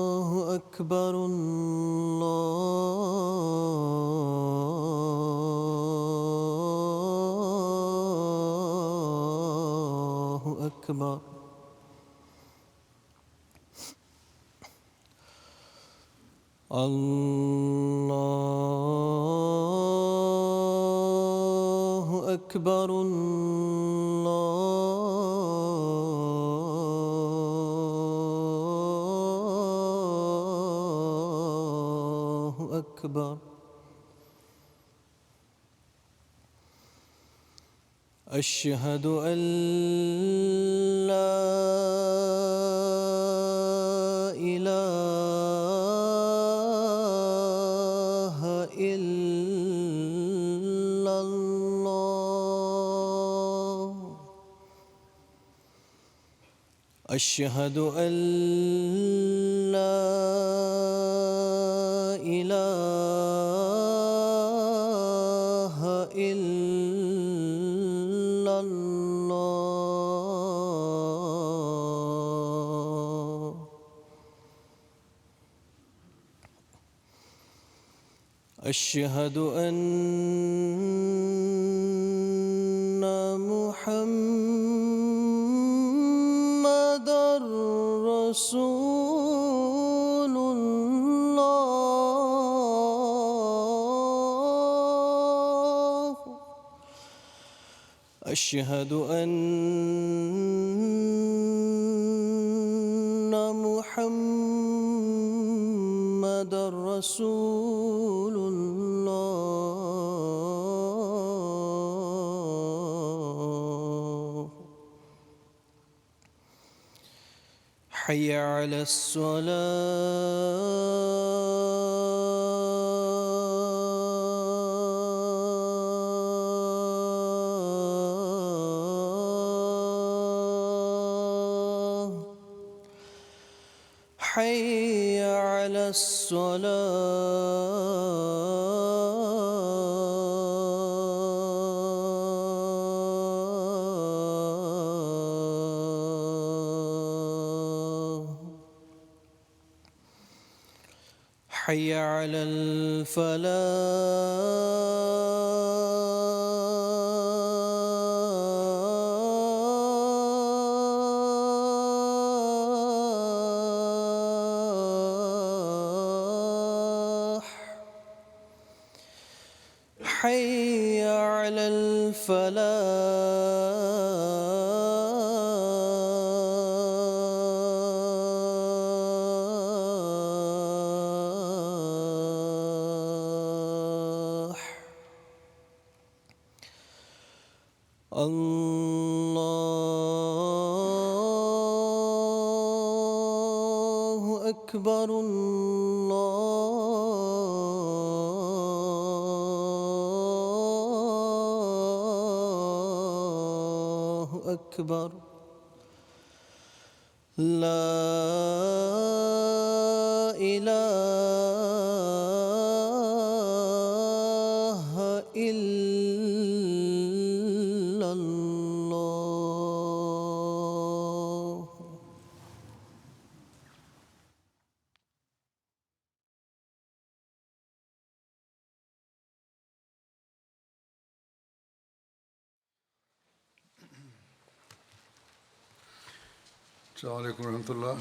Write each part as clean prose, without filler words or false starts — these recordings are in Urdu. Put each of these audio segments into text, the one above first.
الله أكبر. الله أكبر. الله أكبر. الله أكبر. أشهد أن لا إله إلا الله. أشهد أن لا إله إلا الله. أشهد أن محمدًا رسول الله. أشهد أن محمدًا رسول الله. حي على الصلاة. حي على الصلاة. حي على الفلاح. حي على الفلاح. الله أكبر. الله أكبر. لا إله إلا الله. السلام علیکم ورحمۃ اللہ.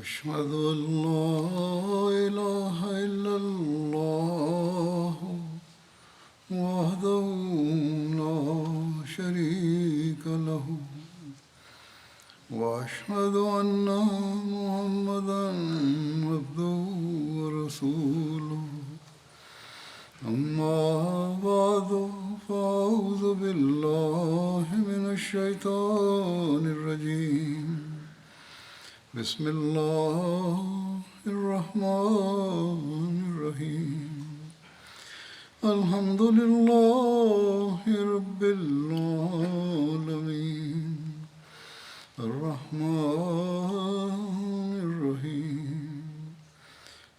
أشهد أن لا إله إلا الله وحده لا شريك له وأشهد أن محمدًا عبده ورسوله. أما بعد فأعوذ بالله من الشيطان الرجيم. بسم الله الرحمن الرحيم. الحمد لله رب العالمين الرحمن الرحيم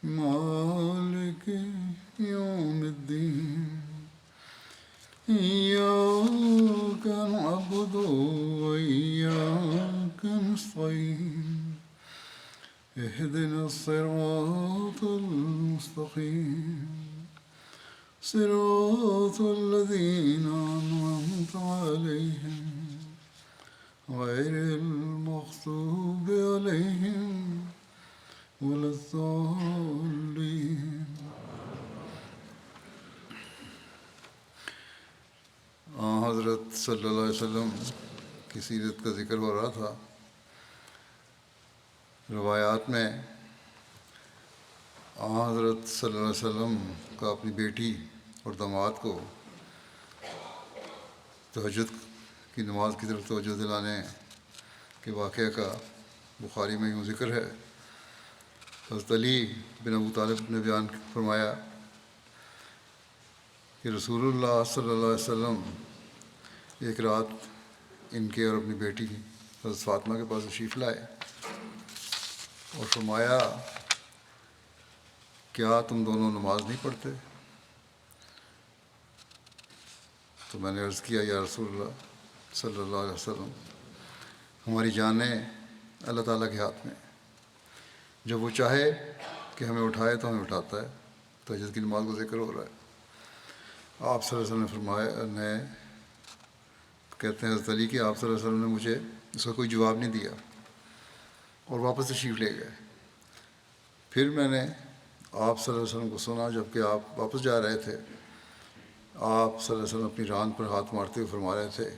مالك يوم الدين إياك نعبد وإياك نستعين اهدنا الصراط المستقيم صراط الذين أنعمت عليهم غير المغضوب عليهم ولا الضالين. حضرت صلی اللہ علیہ وسلم کی سیرت کا ذکر ہو رہا تھا. روایات میں حضرت صلی اللہ علیہ وسلم کا اپنی بیٹی اور داماد کو تہجد کی نماز کی طرف توجہ دلانے کے واقعہ کا بخاری میں یوں ذکر ہے. حضرت علی بن ابو طالب نے بیان فرمایا کہ رسول اللہ صلی اللہ علیہ وسلم ایک رات ان کے اور اپنی بیٹی حضرت فاطمہ کے پاس تشریف لائے اور فرمایا کیا تم دونوں نماز نہیں پڑھتے؟ تو میں نے عرض کیا یا رسول اللہ صلی اللہ علیہ وسلم ہماری جانیں اللہ تعالیٰ کے ہاتھ میں، جب وہ چاہے کہ ہمیں اٹھائے تو ہمیں اٹھاتا ہے. تہجد کی نماز کا ذکر ہو رہا ہے. آپ صلی اللہ علیہ وسلم نے فرمایا کہتے ہیں حضرت علی کہ آپ صلی اللہ علیہ وسلم نے مجھے اس کا کوئی جواب نہیں دیا اور واپس تشریف لے گئے. پھر میں نے آپ صلی اللہ علیہ وسلم کو سنا جب کہ آپ واپس جا رہے تھے. آپ صلی اللہ علیہ وسلم اپنی ران پر ہاتھ مارتے ہوئے فرما رہے تھے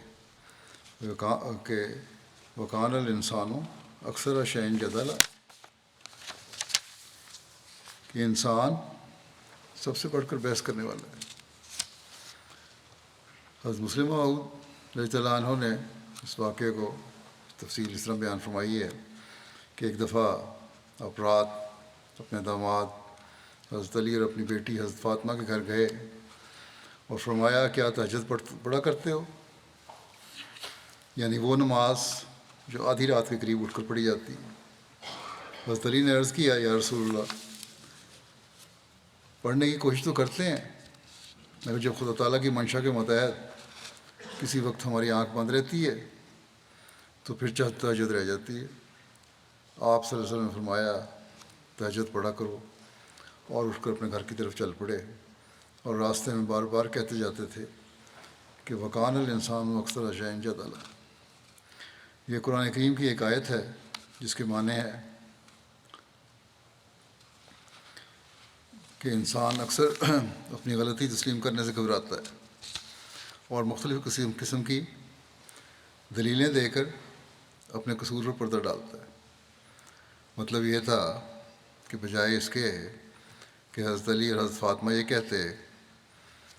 کہ وکان الانسان اکثر شیء جدلا، کہ انسان سب سے بڑھ کر بحث کرنے والا ہے. حضرت مسلم موعود رضی اللہ عنہ نے اس واقعے کو تفصیل اس طرح بیان فرمائی ہے کہ ایک دفعہ افراد اپنے داماد حضرت علی اور اپنی بیٹی حضرت فاطمہ کے گھر گئے اور فرمایا کیا تہجد پڑھا کرتے ہو؟ یعنی وہ نماز جو آدھی رات کے قریب اٹھ کر پڑھی جاتی ہے. حضرت علی نے عرض کیا یا رسول اللہ پڑھنے کی کوشش تو کرتے ہیں مگر جب خدا تعالیٰ کی منشا کے متحد کسی وقت ہماری آنکھ بند رہتی ہے تو پھر تہجد رہ جاتی ہے. آپ صلی اللہ علیہ وسلم نے فرمایا تہجد پڑھا کرو اور اٹھ کر اپنے گھر کی طرف چل پڑے اور راستے میں بار بار کہتے جاتے تھے کہ وکان الانسان اکثر شیء جدلا. یہ قرآن کریم کی ایک آیت ہے جس کے معنی ہے کہ انسان اکثر اپنی غلطی تسلیم کرنے سے گھبراتا ہے اور مختلف قسم کی دلیلیں دے کر اپنے قصور پر پردہ ڈالتا ہے. مطلب یہ تھا کہ بجائے اس کے کہ حضرت علی اور حضرت فاطمہ یہ کہتے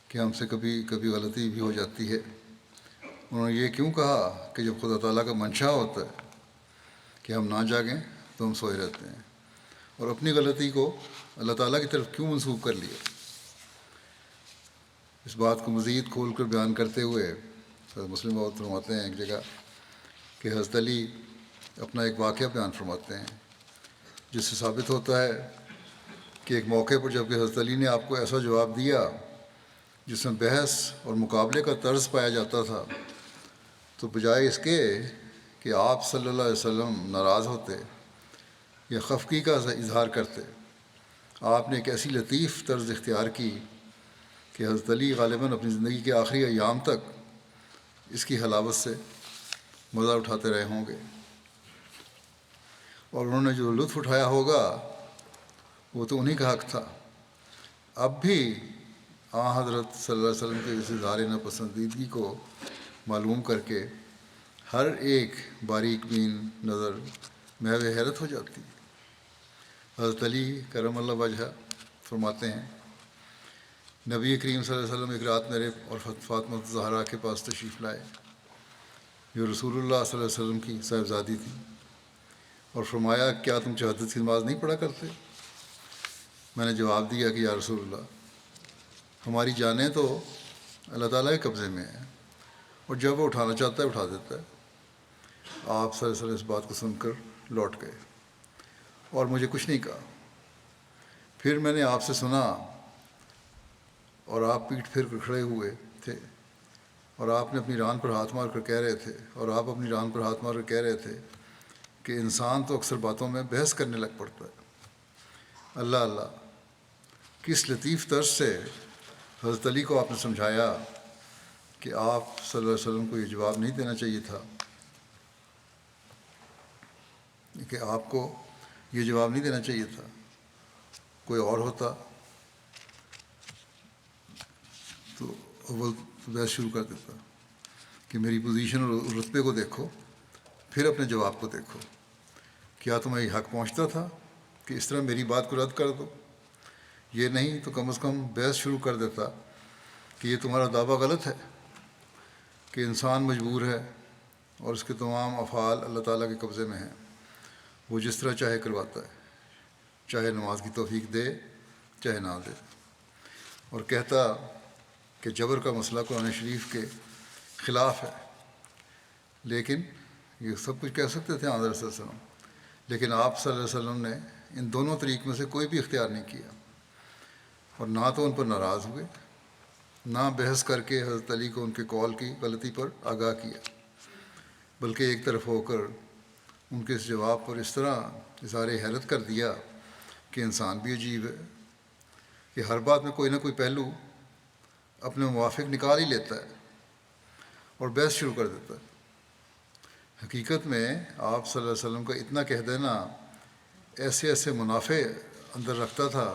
کہ ہم سے کبھی کبھی غلطی بھی ہو جاتی ہے، انہوں نے یہ کیوں کہا کہ جب خدا تعالیٰ کا منشا ہوتا ہے کہ ہم نہ جاگیں تو ہم سوئے رہتے ہیں، اور اپنی غلطی کو اللہ تعالیٰ کی طرف کیوں منسوب کر لیا. اس بات کو مزید کھول کر بیان کرتے ہوئے حضرت مسلم موعود فرماتے ہیں ایک جگہ کہ حضرت علی اپنا ایک واقعہ بیان فرماتے ہیں جس سے ثابت ہوتا ہے کہ ایک موقع پر جب کہ حضرت علی نے آپ کو ایسا جواب دیا جس میں بحث اور مقابلے کا طرز پایا جاتا تھا، تو بجائے اس کے کہ آپ صلی اللہ علیہ وسلم ناراض ہوتے یا خفگی کا اظہار کرتے، آپ نے ایک ایسی لطیف طرز اختیار کی کہ حضرت علی غالباً اپنی زندگی کے آخری ایام تک اس کی حلاوت سے مزہ اٹھاتے رہے ہوں گے، اور انہوں نے جو لطف اٹھایا ہوگا وہ تو انہی کا حق تھا. اب بھی حضرت صلی اللہ علیہ وسلم کے اس اظہار ناپسندیدگی کو معلوم کر کے ہر ایک باریک بین نظر محو حیرت ہو جاتی ہے. حضرت علی کرم اللہ وجہ فرماتے ہیں نبی کریم صلی اللہ علیہ وسلم ایک رات میرے اور فاطمہ زہرا کے پاس تشریف لائے جو رسول اللہ صلی اللہ علیہ وسلم کی صاحبزادی تھی، اور فرمایا کیا تم تہجد کی نماز نہیں پڑھا کرتے؟ میں نے جواب دیا کہ یا رسول اللہ ہماری جانیں تو اللہ تعالیٰ کے قبضے میں ہیں، اور جب وہ اٹھانا چاہتا ہے اٹھا دیتا ہے۔ آپ صلی اللہ علیہ وسلم اس بات کو سن کر لوٹ گئے اور مجھے کچھ نہیں کہا۔ پھر میں نے آپ سے سنا اور آپ پیٹھ پھیر کر کھڑے ہوئے تھے، اور آپ نے اپنی ران پر ہاتھ مار کر کہہ رہے تھے کہ انسان تو اکثر باتوں میں بحث کرنے لگ پڑتا ہے۔ اللہ اللہ، کس لطیف طرز سے حضرت علی کو آپ نے سمجھایا کہ آپ صلی اللہ علیہ وسلم کو یہ جواب نہیں دینا چاہیے تھا، کہ آپ کو یہ جواب نہیں دینا چاہیے تھا۔ کوئی اور ہوتا تو اول بحث شروع کر دیتا کہ میری پوزیشن اور رتبے کو دیکھو، پھر اپنے جواب کو دیکھو، کیا تمہیں یہ حق پہنچتا تھا کہ اس طرح میری بات کو رد کر دو؟ یہ نہیں تو کم از کم بحث شروع کر دیتا کہ یہ تمہارا دعویٰ غلط ہے کہ انسان مجبور ہے اور اس کے تمام افعال اللہ تعالیٰ کے قبضے میں ہیں، وہ جس طرح چاہے کرواتا ہے، چاہے نماز کی توفیق دے چاہے نہ دے۔ اور کہتا کہ جبر کا مسئلہ قرآن شریف کے خلاف ہے، لیکن یہ سب کچھ کہہ سکتے تھے حضرت صلی اللہ علیہ وسلم، لیکن آپ صلی اللہ علیہ وسلم نے ان دونوں طریق میں سے کوئی بھی اختیار نہیں کیا، اور نہ تو ان پر ناراض ہوئے، نہ بحث کر کے حضرت علی کو ان کے قول کی غلطی پر آگاہ کیا، بلکہ ایک طرف ہو کر ان کے اس جواب پر اس طرح اظہار حیرت کر دیا کہ انسان بھی عجیب ہے کہ ہر بات میں کوئی نہ کوئی پہلو اپنے موافق نکال ہی لیتا ہے اور بحث شروع کر دیتا ہے۔ حقیقت میں آپ صلی اللہ علیہ وسلم کا اتنا کہہ دینا ایسے ایسے منافع اندر رکھتا تھا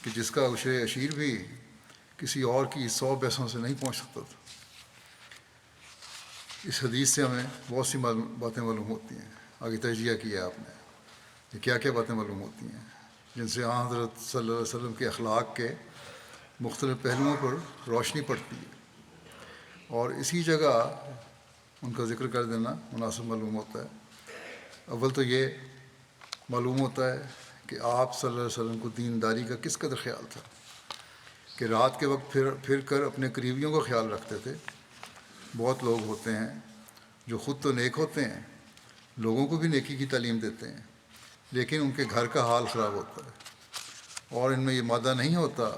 کہ جس کا عشر عشیر بھی کسی اور کی 100 بحثوں سے نہیں پہنچ سکتا تھا۔ اس حدیث سے ہمیں بہت سی باتیں معلوم ہوتی ہیں، آگے تجزیہ کیا آپ نے کہ کیا کیا باتیں معلوم ہوتی ہیں جن سے حضرت صلی اللہ علیہ وسلم کے اخلاق کے مختلف پہلوؤں پر روشنی پڑتی ہے، اور اسی جگہ ان کا ذکر کر دینا مناسب معلوم ہوتا ہے۔ اول تو یہ معلوم ہوتا ہے کہ آپ صلی اللہ علیہ وسلم کو دینداری کا کس قدر خیال تھا کہ رات کے وقت پھر کر اپنے قریبیوں کا خیال رکھتے تھے۔ بہت لوگ ہوتے ہیں جو خود تو نیک ہوتے ہیں، لوگوں کو بھی نیکی کی تعلیم دیتے ہیں، لیکن ان کے گھر کا حال خراب ہوتا ہے، اور ان میں یہ مادہ نہیں ہوتا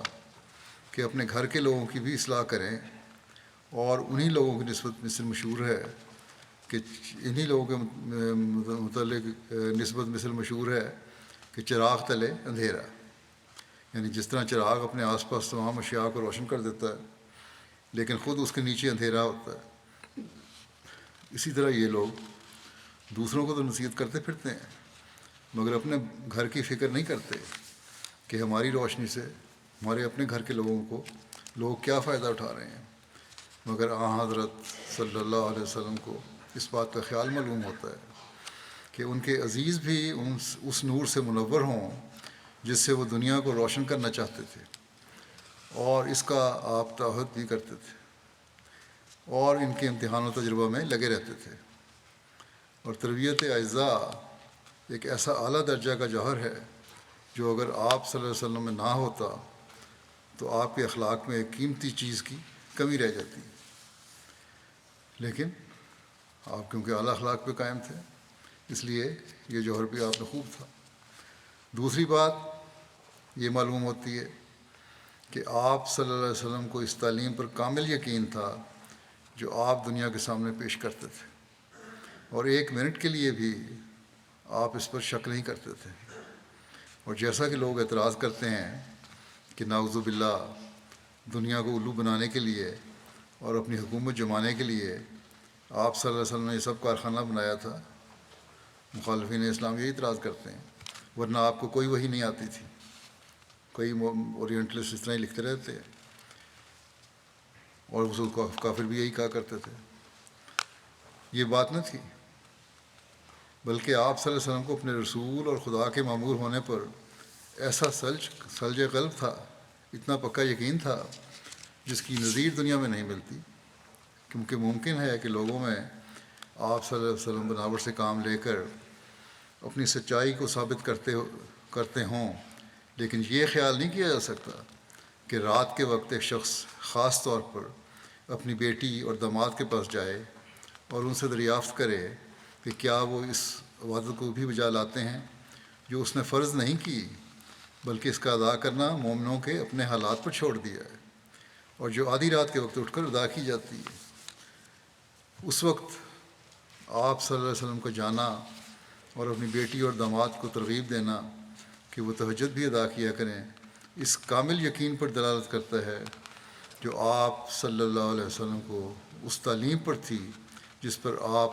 کہ اپنے گھر کے لوگوں کی بھی اصلاح کریں، اور انہی لوگوں کی نسبت مثل مشہور ہے کہ انہی لوگوں کے متعلق نسبت مثل مشہور ہے کہ چراغ تلے اندھیرا، یعنی جس طرح چراغ اپنے آس پاس تمام اشیاء کو روشن کر دیتا ہے لیکن خود اس کے نیچے اندھیرا ہوتا ہے، اسی طرح یہ لوگ دوسروں کو تو نصیحت کرتے پھرتے ہیں مگر اپنے گھر کی فکر نہیں کرتے کہ ہماری روشنی سے ہمارے اپنے گھر کے لوگوں کو لوگ کیا فائدہ اٹھا رہے ہیں۔ مگر حضرت صلی اللہ علیہ وسلم کو اس بات کا خیال معلوم ہوتا ہے کہ ان کے عزیز بھی اس نور سے منور ہوں جس سے وہ دنیا کو روشن کرنا چاہتے تھے، اور اس کا آپ تعہد بھی کرتے تھے، اور ان کے امتحان و تجربہ میں لگے رہتے تھے۔ اور تربیت اعزاء ایک ایسا اعلیٰ درجہ کا جوہر ہے جو اگر آپ صلی اللہ علیہ وسلم میں نہ ہوتا تو آپ کے اخلاق میں ایک قیمتی چیز کی کمی رہ جاتی، لیکن آپ کیونکہ اعلیٰ اخلاق پہ قائم تھے اس لیے یہ جوہر بھی آپ میں خوب تھا۔ دوسری بات یہ معلوم ہوتی ہے کہ آپ صلی اللہ علیہ وسلم کو اس تعلیم پر کامل یقین تھا جو آپ دنیا کے سامنے پیش کرتے تھے، اور ایک منٹ کے لیے بھی آپ اس پر شک نہیں کرتے تھے۔ اور جیسا کہ لوگ اعتراض کرتے ہیں کہ نعوذ باللہ دنیا کو الو بنانے کے لیے اور اپنی حکومت جمانے کے لیے آپ صلی اللہ علیہ وسلم نے یہ سب کارخانہ بنایا تھا، مخالفین اسلام یہ اعتراض کرتے ہیں ورنہ آپ کو کوئی وحی نہیں آتی تھی۔ کئی اورینٹلسٹ اس طرح ہی لکھتے رہتے ہیں، اور اس کافر بھی یہی کہا کرتے تھے۔ یہ بات نہ تھی، بلکہ آپ صلی اللہ علیہ وسلم کو اپنے رسول اور خدا کے مامور ہونے پر ایسا سلج قلب تھا، اتنا پکا یقین تھا جس کی نظیر دنیا میں نہیں ملتی، کیونکہ ممکن ہے کہ لوگوں میں آپ صلی اللہ علیہ وسلم بناوٹ سے کام لے کر اپنی سچائی کو ثابت کرتے ہوں، لیکن یہ خیال نہیں کیا جا سکتا کہ رات کے وقت ایک شخص خاص طور پر اپنی بیٹی اور داماد کے پاس جائے اور ان سے دریافت کرے کہ کیا وہ اس عبادت کو بھی بجا لاتے ہیں جو اس نے فرض نہیں کی، بلکہ اس کا ادا کرنا مومنوں کے اپنے حالات پر چھوڑ دیا ہے، اور جو آدھی رات کے وقت اٹھ کر ادا کی جاتی ہے۔ اس وقت آپ صلی اللہ علیہ وسلم کو جانا اور اپنی بیٹی اور داماد کو ترغیب دینا کہ وہ تہجد بھی ادا کیا کریں، اس کامل یقین پر دلالت کرتا ہے جو آپ صلی اللہ علیہ وسلم کو اس تعلیم پر تھی جس پر آپ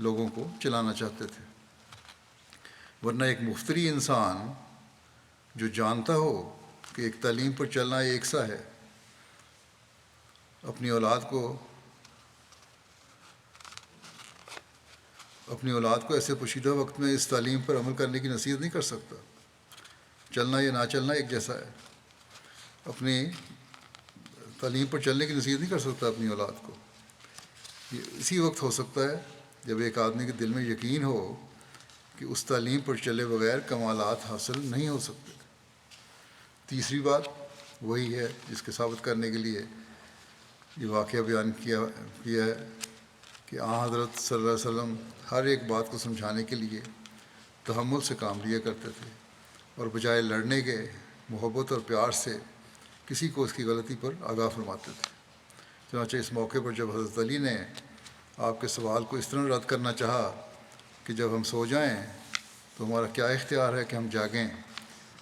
لوگوں کو چلانا چاہتے تھے۔ ورنہ ایک مفتری انسان جو جانتا ہو کہ ایک تعلیم پر چلنا ایک سا ہے، اپنی اولاد کو ایسے پوشیدہ وقت میں اس تعلیم پر عمل کرنے کی نصیحت نہیں کر سکتا۔ چلنا یا نہ چلنا ایک جیسا ہے، اپنی تعلیم پر چلنے کی نصیحت نہیں کر سکتا اپنی اولاد کو۔ یہ اسی وقت ہو سکتا ہے جب ایک آدمی کے دل میں یقین ہو کہ اس تعلیم پر چلے بغیر کمالات حاصل نہیں ہو سکتے۔ تیسری بات وہی ہے جس کے ثابت کرنے کے لیے یہ واقعہ بیان کیا ہے کہ حضرت صلی اللہ علیہ وسلم ہر ایک بات کو سمجھانے کے لیے تحمل سے کام لیا کرتے تھے، اور بجائے لڑنے کے محبت اور پیار سے کسی کو اس کی غلطی پر آگاہ فرماتے تھے۔ چنانچہ اس موقع پر جب حضرت علی نے آپ کے سوال کو اس طرح رد کرنا چاہا کہ جب ہم سو جائیں تو ہمارا کیا اختیار ہے کہ ہم جاگیں،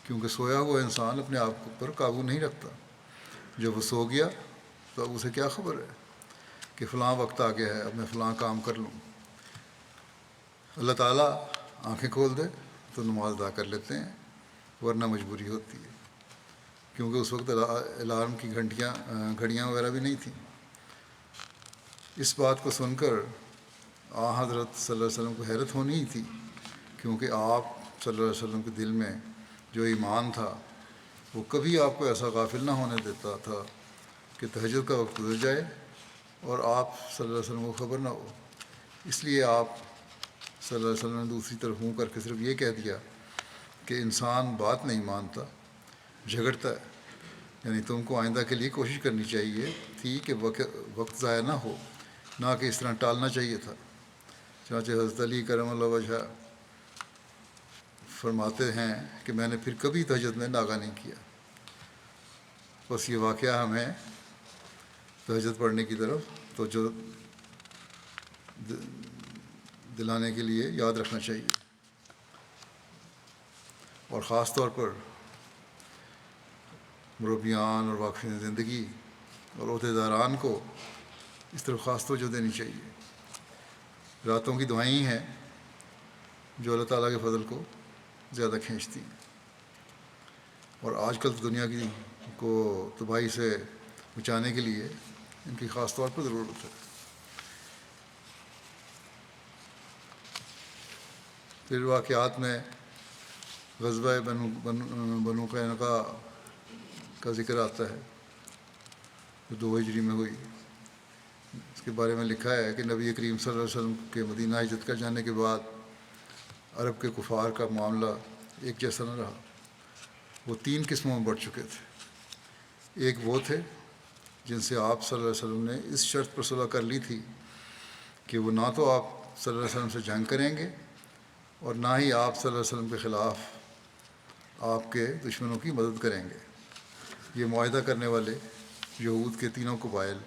کیونکہ سویا ہوا انسان اپنے آپ پر قابو نہیں رکھتا، جب وہ سو گیا تو اب اسے کیا خبر ہے کہ فلاں وقت آ گیا ہے، اب میں فلاں کام کر لوں۔ اللہ تعالیٰ آنکھیں کھول دے تو نماز ادا کر لیتے ہیں، ورنہ مجبوری ہوتی ہے، کیونکہ اس وقت الارم کی گھڑیاں وغیرہ بھی نہیں تھیں۔ اس بات کو سن کر حضرت صلی اللہ علیہ وسلم کو حیرت ہونی ہی تھی، کیونکہ آپ صلی اللہ علیہ وسلم کے دل میں جو ایمان تھا وہ کبھی آپ کو ایسا غافل نہ ہونے دیتا تھا کہ تہجد کا وقت گزر جائے اور آپ صلی اللہ علیہ وسلم کو خبر نہ ہو۔ اس لیے آپ صلی اللہ علیہ وسلم نے دوسری طرف منہ کر کے صرف یہ کہہ دیا کہ انسان بات نہیں مانتا، جھگڑتا ہے، یعنی تم کو آئندہ کے لیے کوشش کرنی چاہیے تھی کہ وقت ضائع نہ ہو، نہ کہ اس طرح ٹالنا چاہیے تھا۔ چنانچہ حضرت علی کرم اللہ وجہ فرماتے ہیں کہ میں نے پھر کبھی تہجد میں ناغہ نہیں کیا۔ بس یہ واقعہ ہمیں تہجد پڑھنے کی طرف توجہ دلانے کے لیے یاد رکھنا چاہیے، اور خاص طور پر مربیان اور واقفین زندگی اور عہدیداران کو اس طرف خاص توجہ دینی چاہیے۔ راتوں کی دعائیں ہیں جو اللہ تعالیٰ کے فضل کو زیادہ کھینچتی ہیں، اور آج کل دنیا کو تباہی سے بچانے کے لیے ان کی خاص طور پر ضرورت ہے۔ پھر واقعات میں غزوہ بنو قینقاع کا ذکر آتا ہے جو 2 ہجری میں ہوئی۔ اس کے بارے میں لکھا ہے کہ نبی کریم صلی اللہ علیہ وسلم کے مدینہ ہجرت کر جانے کے بعد عرب کے کفار کا معاملہ ایک جیسا نہ رہا، وہ 3 قسموں میں بڑھ چکے تھے۔ ایک وہ تھے جن سے آپ صلی اللہ علیہ وسلم نے اس شرط پر صلح کر لی تھی کہ وہ نہ تو آپ صلی اللہ علیہ وسلم سے جنگ کریں گے اور نہ ہی آپ صلی اللہ علیہ وسلم کے خلاف آپ کے دشمنوں کی مدد کریں گے۔ یہ معاہدہ کرنے والے یہود کے 3 قبائل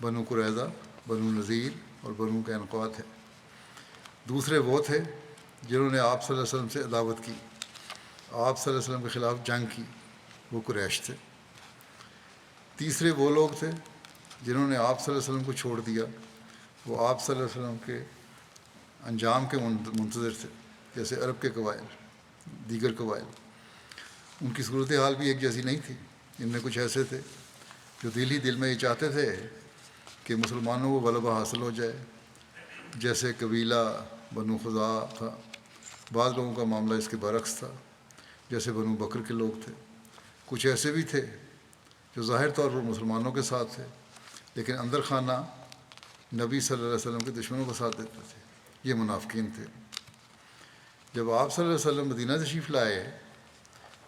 بنو قریظہ، بنو نذیر اور بنو قینقاع تھے۔ دوسرے وہ تھے جنہوں نے آپ صلی اللہ علیہ وسلم سے عداوت کی، آپ صلی اللہ علیہ وسلم کے خلاف جنگ کی، وہ قریش تھے۔ تیسرے وہ لوگ تھے جنہوں نے آپ صلی اللہ علیہ وسلم کو چھوڑ دیا، وہ آپ صلی اللہ علیہ وسلم کے انجام کے منتظر تھے، جیسے عرب کے قبائل، دیگر قبائل۔ ان کی صورتحال بھی ایک جیسی نہیں تھی۔ ان میں کچھ ایسے تھے جو دل ہی دل میں یہ چاہتے تھے کہ مسلمانوں کو غلبہ حاصل ہو جائے، جیسے قبیلہ بنو خزاعہ تھا۔ بعض لوگوں کا معاملہ اس کے برعکس تھا، جیسے بنو بکر کے لوگ تھے۔ کچھ ایسے بھی تھے جو ظاہر طور پر مسلمانوں کے ساتھ تھے، لیکن اندر خانہ نبی صلی اللہ علیہ وسلم کے دشمنوں کا ساتھ دیتے تھے۔ یہ منافقین تھے۔ جب آپ صلی اللہ علیہ وسلم مدینہ تشریف لائے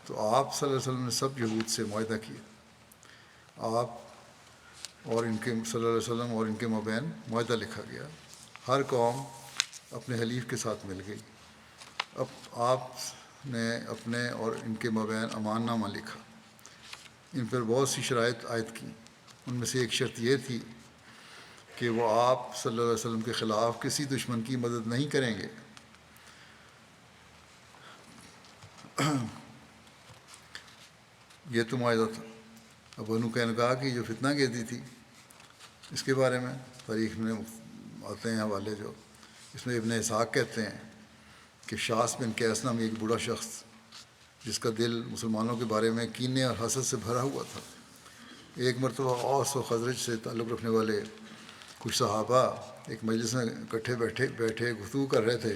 تو آپ صلی اللہ علیہ وسلم نے سب یہود سے معاہدہ کیا آپ اور ان کے صلی اللہ علیہ وسلم اور ان کے مابین معاہدہ لکھا گیا. ہر قوم اپنے حلیف کے ساتھ مل گئی. اب آپ نے اپنے اور ان کے مابین امان نامہ لکھا. ان پر بہت سی شرائط عائد کیں. ان میں سے ایک شرط یہ تھی کہ وہ آپ صلی اللہ علیہ وسلم کے خلاف کسی دشمن کی مدد نہیں کریں گے. یہ تو معاہدہ تھا. اب بنو قینقاع کی جو فتنہ گیدی تھی، اس کے بارے میں تاریخ میں آتے ہیں حوالے جو، اس میں ابن اسحاق کہتے ہیں کہ شاس بن قیس نامی ایک بوڑھا شخص جس کا دل مسلمانوں کے بارے میں کینے اور حسد سے بھرا ہوا تھا، ایک مرتبہ اوس و خزرج سے تعلق رکھنے والے کچھ صحابہ ایک مجلس میں اکٹھے بیٹھے گفتگو کر رہے تھے.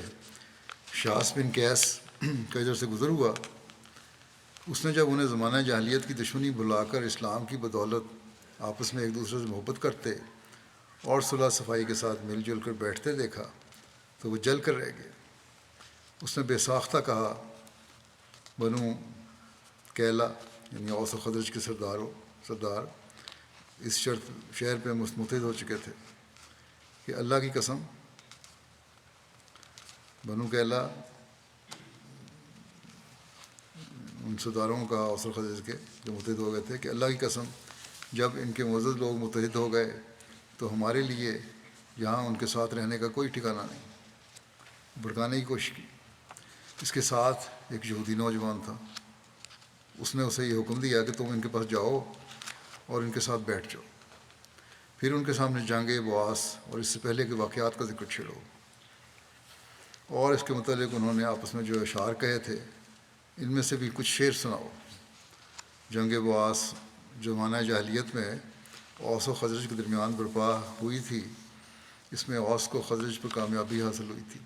شاس بن قیس کا ادھر سے گزر ہوا. اس نے جب انہیں زمانہ جاہلیت کی دشمنی بلا کر اسلام کی بدولت آپس میں ایک دوسرے سے محبت کرتے اور صلح صفائی کے ساتھ مل جل کر بیٹھتے دیکھا تو وہ جل کر رہ گئے. اس نے بے ساختہ کہا، بنو کیلا یعنی اوس و خزرج کے سردار اس شہر پہ متحد ہو چکے تھے کہ اللہ کی قسم، بنو کیلا ان سرداروں کا اوس و خزرج کے جو متحد ہو گئے تھے، کہ اللہ کی قسم جب ان کے معزز لوگ متحد ہو گئے تو ہمارے لیے یہاں ان کے ساتھ رہنے کا کوئی ٹھکانہ نہیں. بھڑکانے کی کوشش کی. اس کے ساتھ ایک یہودی نوجوان تھا. اس نے اسے یہ حکم دیا کہ تم ان کے پاس جاؤ اور ان کے ساتھ بیٹھ جاؤ. پھر ان کے سامنے جنگ بواس اور اس سے پہلے کے واقعات کا ذکر چھیڑو. اور اس کے متعلق انہوں نے آپس میں جو اشعار کہے تھے ان میں سے بھی کچھ شعر سناؤ. جنگ بواس جو زمانہ جاہلیت میں اوس و خزرج کے درمیان برپا ہوئی تھی، اس میں اوس کو خزرج پر کامیابی حاصل ہوئی تھی.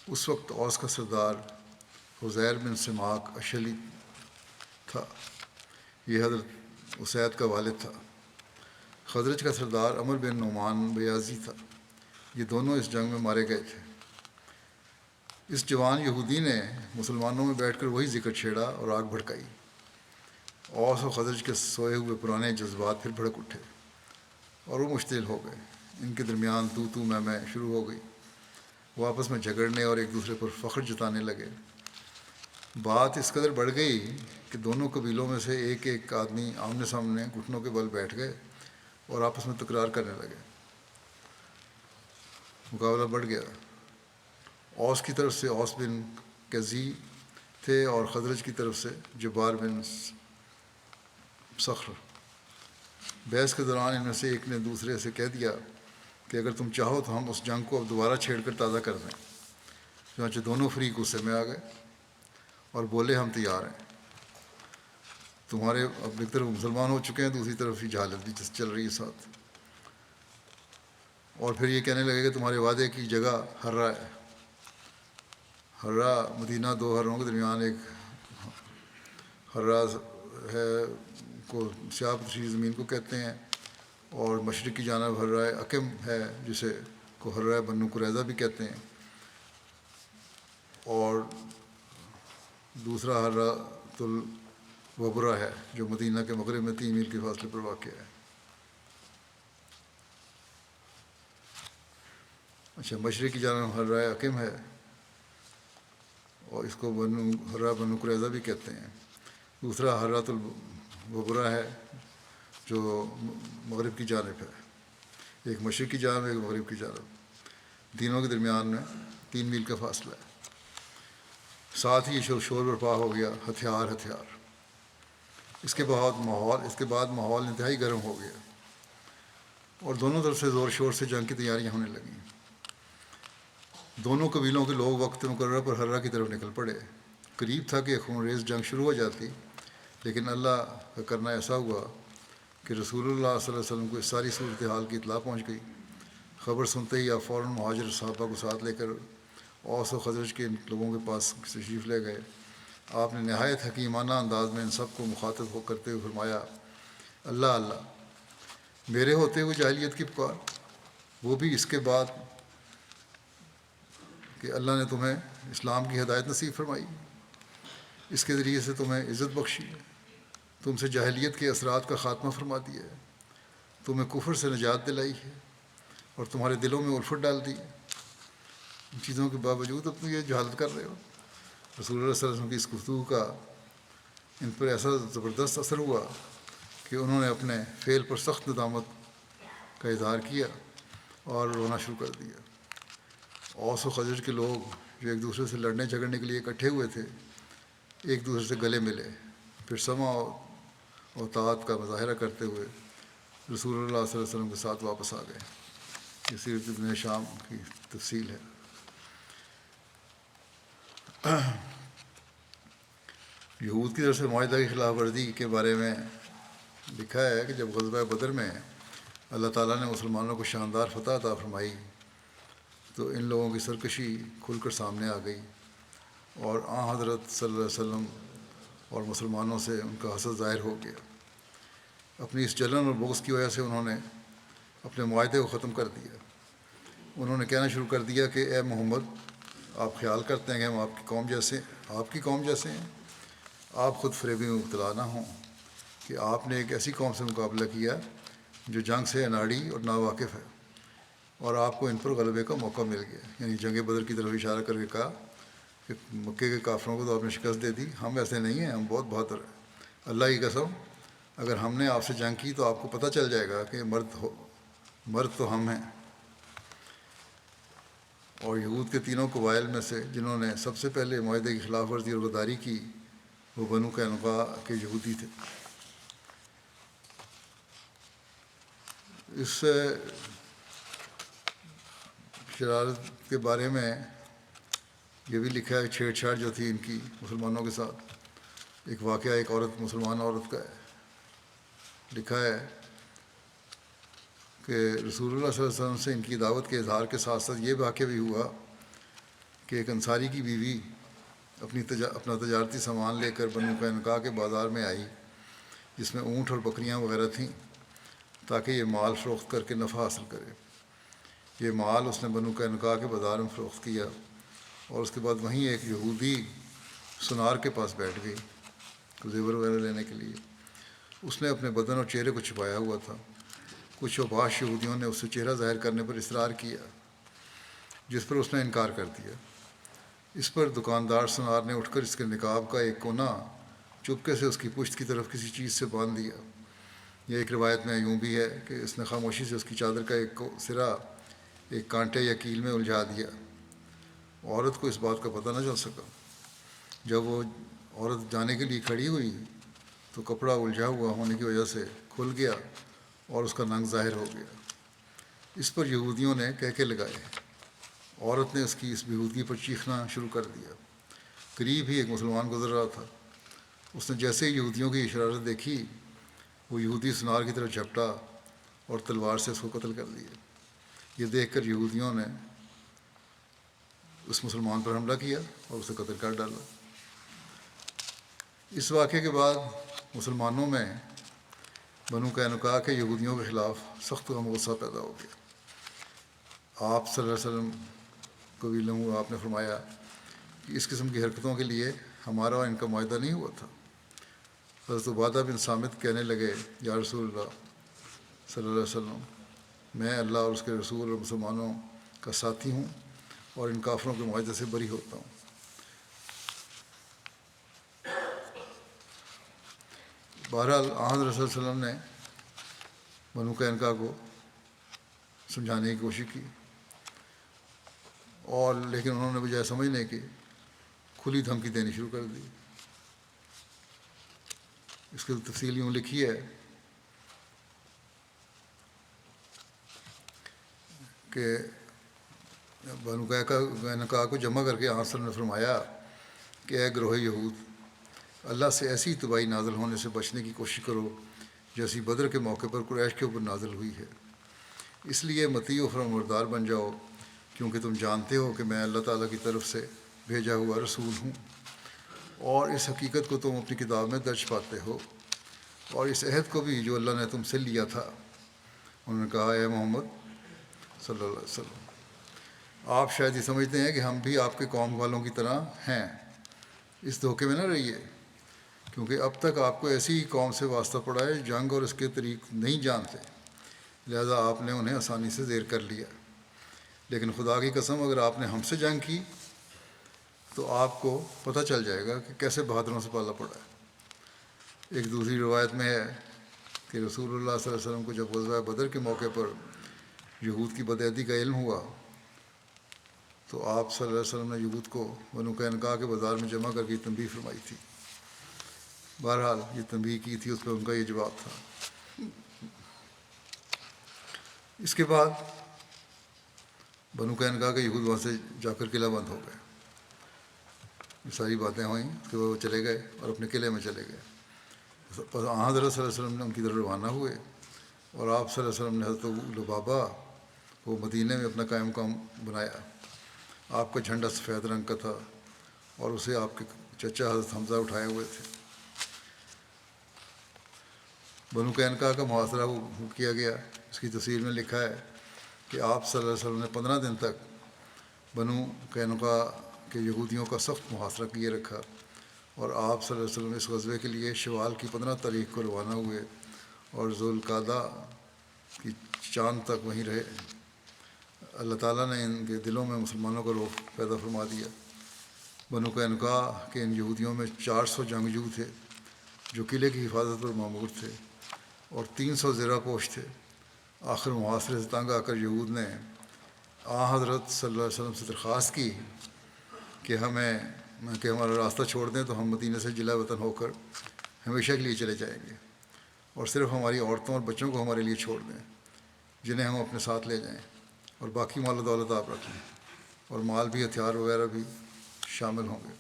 اس وقت اوس کا سردار حزیر بن سماک اشلی تھا. یہ حضرت اسید کا والد تھا. خزرج کا سردار عمر بن نعمان بیازی تھا. یہ دونوں اس جنگ میں مارے گئے تھے. اس جوان یہودی نے مسلمانوں میں بیٹھ کر وہی ذکر چھیڑا اور آگ بھڑکائی. اوس و خزرج کے سوئے ہوئے پرانے جذبات پھر بھڑک اٹھے اور وہ مشتعل ہو گئے. ان کے درمیان تو میں شروع ہو گئی. وہ آپس میں جھگڑنے اور ایک دوسرے پر فخر جتانے لگے. بات اس قدر بڑھ گئی کہ دونوں قبیلوں میں سے ایک آدمی آمنے سامنے گھٹنوں کے بل بیٹھ گئے اور آپس میں تکرار کرنے لگے. مقابلہ بڑھ گیا. اوس کی طرف سے اوس بن قزی تھے اور خزرج کی طرف سے جبار بن صخر. بحث کے دوران ان میں سے ایک نے دوسرے سے کہہ دیا کہ اگر تم چاہو تو ہم اس جنگ کو اب دوبارہ چھیڑ کر تازہ کر دیں. چنانچہ دونوں فریق غصے میں آ گئے اور بولے، ہم تیار ہیں. تمہارے اب ایک طرف مسلمان ہو چکے ہیں، دوسری طرف ہی جہالت بھی چل رہی ہے ساتھ. اور پھر یہ کہنے لگے کہ تمہارے وعدے کی جگہ ہررا ہے. ہررا مدینہ دو ہروں کے درمیان ایک ہررا ہے کو سیاہ پتھری زمین کو کہتے ہیں، اور مشرق کی جانب ہررا عقم ہے جسے کو ہررا بنو قریظہ بھی کہتے ہیں، اور دوسرا ہررا الوبرا ہے جو مدینہ کے مغرب میں 3 میل کے فاصلے پر واقع ہے. اچھا، مشرق کی جانب ہررا عقم ہے اور اس کو ہررا بنو قریظہ بھی کہتے ہیں. دوسرا ہررات الوبرا ہے جو مغرب کی جانب ہے. ایک مشرق کی جانب ایک مغرب کی جانب، دینوں کے درمیان میں 3 میل کا فاصلہ ہے. ساتھ ہی شور برپا ہو گیا، ہتھیار. اس کے بعد ماحول انتہائی گرم ہو گیا اور دونوں طرف سے زور شور سے جنگ کی تیاریاں ہونے لگیں. دونوں قبیلوں کے لوگ وقت مقررہ پر ہررا کی طرف نکل پڑے. قریب تھا کہ خونریز جنگ شروع ہو جاتی، لیکن اللہ کا کرنا ایسا ہوا کہ رسول اللہ صلی اللہ علیہ وسلم کو اس ساری صورتحال کی اطلاع پہنچ گئی. خبر سنتے ہی آپ فوراً مہاجر صحابہ کو ساتھ لے کر اوس و خزرج کے لوگوں کے پاس تشریف لے گئے. آپ نے نہایت حکیمانہ انداز میں ان سب کو مخاطب کرتے ہوئے فرمایا، اللہ میرے ہوتے ہوئے جاہلیت کی پکار، وہ بھی اس کے بعد کہ اللہ نے تمہیں اسلام کی ہدایت نصیب فرمائی، اس کے ذریعے سے تمہیں عزت بخشی ہے. تم سے جاہلیت کے اثرات کا خاتمہ فرما دیا ہے، تمہیں کفر سے نجات دلائی ہے اور تمہارے دلوں میں الفت ڈال دی ہے۔ ان چیزوں کے باوجود اب تم یہ جہالت کر رہے ہو۔ رسول اللہ صلی اللہ علیہ وسلم کی اس گفتگو کا ان پر ایسا زبردست اثر ہوا کہ انہوں نے اپنے فعل پر سخت ندامت کا اظہار کیا اور رونا شروع کر دیا۔ اوس و خزرج کے لوگ جو ایک دوسرے سے لڑنے جھگڑنے کے لیے اکٹھے ہوئے تھے، ایک دوسرے سے گلے ملے، پھر سمع اور طاعت کا مظاہرہ کرتے ہوئے رسول اللہ صلی اللہ علیہ وسلم کے ساتھ واپس آ گئے۔ یہ سیرت ابن شام کی تفصیل ہے۔ یہود کی طرف سے معاہدہ کی خلاف ورزی کے بارے میں لکھا ہے کہ جب غزوہ بدر میں اللہ تعالیٰ نے مسلمانوں کو شاندار فتح عطا فرمائی تو ان لوگوں کی سرکشی کھل کر سامنے آ گئی، اور حضرت صلی اللہ علیہ وسلم اور مسلمانوں سے ان کا حسد ظاہر ہو گیا۔ اپنی اس جلن اور بغض کی وجہ سے انہوں نے اپنے معاہدے کو ختم کر دیا۔ انہوں نے کہنا شروع کر دیا کہ اے محمد، آپ خیال کرتے ہیں کہ ہم آپ کی قوم جیسے ہیں؟ آپ خود فریبی میں مبتلا نہ ہوں کہ آپ نے ایک ایسی قوم سے مقابلہ کیا جو جنگ سے اناڑی اور ناواقف ہے، اور آپ کو ان پر غلبے کا موقع مل گیا۔ یعنی جنگ بدر کی طرف اشارہ کر کے کہا کہ مکے کے کافروں کو تو آپ نے شکست دے دی، ہم ایسے نہیں ہیں، ہم بہت بہتر ہیں۔ اللہ کی قسم، اگر ہم نے آپ سے جنگ کی تو آپ کو پتہ چل جائے گا کہ مرد تو ہم ہیں۔ اور یہود کے تینوں قبائل میں سے جنہوں نے سب سے پہلے معاہدے کی خلاف ورزی اور غداری کی وہ بنو قینقاع کے یہودی تھے۔ اس شرارت کے بارے میں یہ بھی لکھا ہے، چھیڑ چھاڑ جو تھی ان کی مسلمانوں کے ساتھ۔ ایک واقعہ ایک مسلمان عورت کا ہے۔ لکھا ہے کہ رسول اللہ صلی اللہ علیہ وسلم سے ان کی دعوت کے اظہار کے ساتھ ساتھ یہ واقعہ بھی ہوا کہ ایک انصاری کی بیوی اپنا تجارتی سامان لے کر بنو قینقاع کے بازار میں آئی، جس میں اونٹ اور بکریاں وغیرہ تھیں، تاکہ یہ مال فروخت کر کے نفع حاصل کرے۔ یہ مال اس نے بنو قینقاع کے بازار میں فروخت کیا، اور اس کے بعد وہیں ایک یہودی سنار کے پاس بیٹھ گئی زیور وغیرہ لینے کے لیے۔ اس نے اپنے بدن اور چہرے کو چھپایا ہوا تھا۔ کچھ اوباش یہودیوں نے اس سے چہرہ ظاہر کرنے پر اصرار کیا، جس پر اس نے انکار کر دیا۔ اس پر دکاندار سنار نے اٹھ کر اس کے نقاب کا ایک کونا چپکے سے اس کی پشت کی طرف کسی چیز سے باندھ دیا۔ یہ ایک روایت میں یوں بھی ہے کہ اس نے خاموشی سے اس کی چادر کا ایک سرا ایک کانٹے یا کیل میں الجھا دیا۔ عورت کو اس بات کا پتہ نہ چل سکا۔ جب وہ عورت جانے کے لیے کھڑی ہوئی تو کپڑا الجھا ہوا ہونے کی وجہ سے کھل گیا اور اس کا ننگ ظاہر ہو گیا۔ اس پر یہودیوں نے کہکے لگائے۔ عورت نے اس کی اس بیہودگی پر چیخنا شروع کر دیا۔ قریب ہی ایک مسلمان گزر رہا تھا۔ اس نے جیسے ہی یہودیوں کی شرارت دیکھی، وہ یہودی سنار کی طرف جھپٹا اور تلوار سے اس کو قتل کر دیا۔ یہ دیکھ کر یہودیوں نے اس مسلمان پر حملہ کیا اور اسے قتل کر ڈالا۔ اس واقعے کے بعد مسلمانوں میں بنو قینقاع کے یہودیوں کے خلاف سخت غم و غصہ پیدا ہو گیا۔ آپ صلی اللہ علیہ وسلم کو بھی آپ نے فرمایا کہ اس قسم کی حرکتوں کے لیے ہمارا اور ان کا معاہدہ نہیں ہوا تھا۔ حضرت عبادہ بن صامت کہنے لگے، یا رسول اللہ صلی اللہ علیہ وسلم، میں اللہ اور اس کے رسول اور مسلمانوں کا ساتھی ہوں اور ان کافروں کے معاہدے سے بری ہوتا ہوں۔ بہرحال حضرت صلی اللہ علیہ وسلم نے بنو قینقاع کو سمجھانے کی کوشش کی، اور لیکن انہوں نے بجائے سمجھنے کی کھلی دھمکی دینی شروع کر دی۔ اس کی تفصیل یوں لکھی ہے کہ بنو قینقاع کو جمع کر کے آن صلی اللہ علیہ وسلم نے فرمایا کہ اے گروہ یہود، اللہ سے ایسی تباہی نازل ہونے سے بچنے کی کوشش کرو جیسی بدر کے موقع پر قریش کے اوپر نازل ہوئی ہے۔ اس لیے مطیع و فرمانبردار بن جاؤ، کیونکہ تم جانتے ہو کہ میں اللہ تعالیٰ کی طرف سے بھیجا ہوا رسول ہوں، اور اس حقیقت کو تم اپنی کتاب میں درج پاتے ہو، اور اس عہد کو بھی جو اللہ نے تم سے لیا تھا۔ انہوں نے کہا، اے محمد صلی اللہ علیہ وسلم، آپ شاید یہ سمجھتے ہیں کہ ہم بھی آپ کے قوم والوں کی طرح ہیں۔ اس دھوکے میں نہ رہیے کیونکہ اب تک آپ کو ایسی ہی قوم سے واسطہ پڑا ہے جنگ اور اس کے طریق نہیں جانتے، لہذا آپ نے انہیں آسانی سے زیر کر لیا۔ لیکن خدا کی قسم اگر آپ نے ہم سے جنگ کی تو آپ کو پتہ چل جائے گا کہ کیسے بہادروں سے پالا پڑا ہے۔ ایک دوسری روایت میں ہے کہ رسول اللہ صلی اللہ علیہ وسلم کو جب غزوہ بدر کے موقع پر یہود کی بدعہدی کا علم ہوا تو آپ صلی اللہ علیہ وسلم نے یہود کو بنو قینقاع کے بازار میں جمع کر کے تنبیہ فرمائی تھی۔ بہرحال یہ تنبیہ کی تھی، اس پہ ان کا یہ جواب تھا۔ اس کے بعد بنو قینقاع کے یہود وہاں سے جا کر قلعہ بند ہو گئے۔ یہ ساری باتیں ہوئیں، اس کے بعد وہ چلے گئے اور اپنے قلعے میں چلے گئے۔ حضرت صلی اللہ علیہ وسلم نے ان کی طرف روانہ ہوئے اور آپ صلی اللہ علیہ وسلم نے حضرت ابو لبابہ کو مدینے میں اپنا قائم مقام بنایا۔ آپ کا جھنڈا سفید رنگ کا تھا اور اسے آپ کے چچا حضرت حمزہ اٹھائے ہوئے تھے۔ بنو قینقاع کا محاصرہ کیا گیا۔ اس کی تفسیر میں لکھا ہے کہ آپ صلی اللہ علیہ وسلم نے 15 دن تک بنو قینقاع کے یہودیوں کا سخت محاصرہ کیے رکھا، اور آپ صلی اللہ علیہ وسلم اس غزوے کے لیے شوال کی 15 تاریخ کو روانہ ہوئے اور ذوالقعدہ کی چاند تک وہیں رہے۔ اللہ تعالیٰ نے ان کے دلوں میں مسلمانوں کا رعب پیدا فرما دیا۔ بنو قینقاع کے ان یہودیوں میں 400 جنگجو تھے جو قلعے کی حفاظت پر مامور تھے، اور 300 زرہ پوش تھے۔ آخر محاصرے سے تنگ آ کر یہود نے حضرت صلی اللہ علیہ وسلم سے درخواست کی کہ ہمارا راستہ چھوڑ دیں تو ہم مدینہ سے جلا وطن ہو کر ہمیشہ کے لیے چلے جائیں گے، اور صرف ہماری عورتوں اور بچوں کو ہمارے لیے چھوڑ دیں جنہیں ہم اپنے ساتھ لے جائیں، اور باقی مال و دولت آپ رکھ لیں، اور مال بھی، ہتھیار وغیرہ بھی شامل ہوں گے۔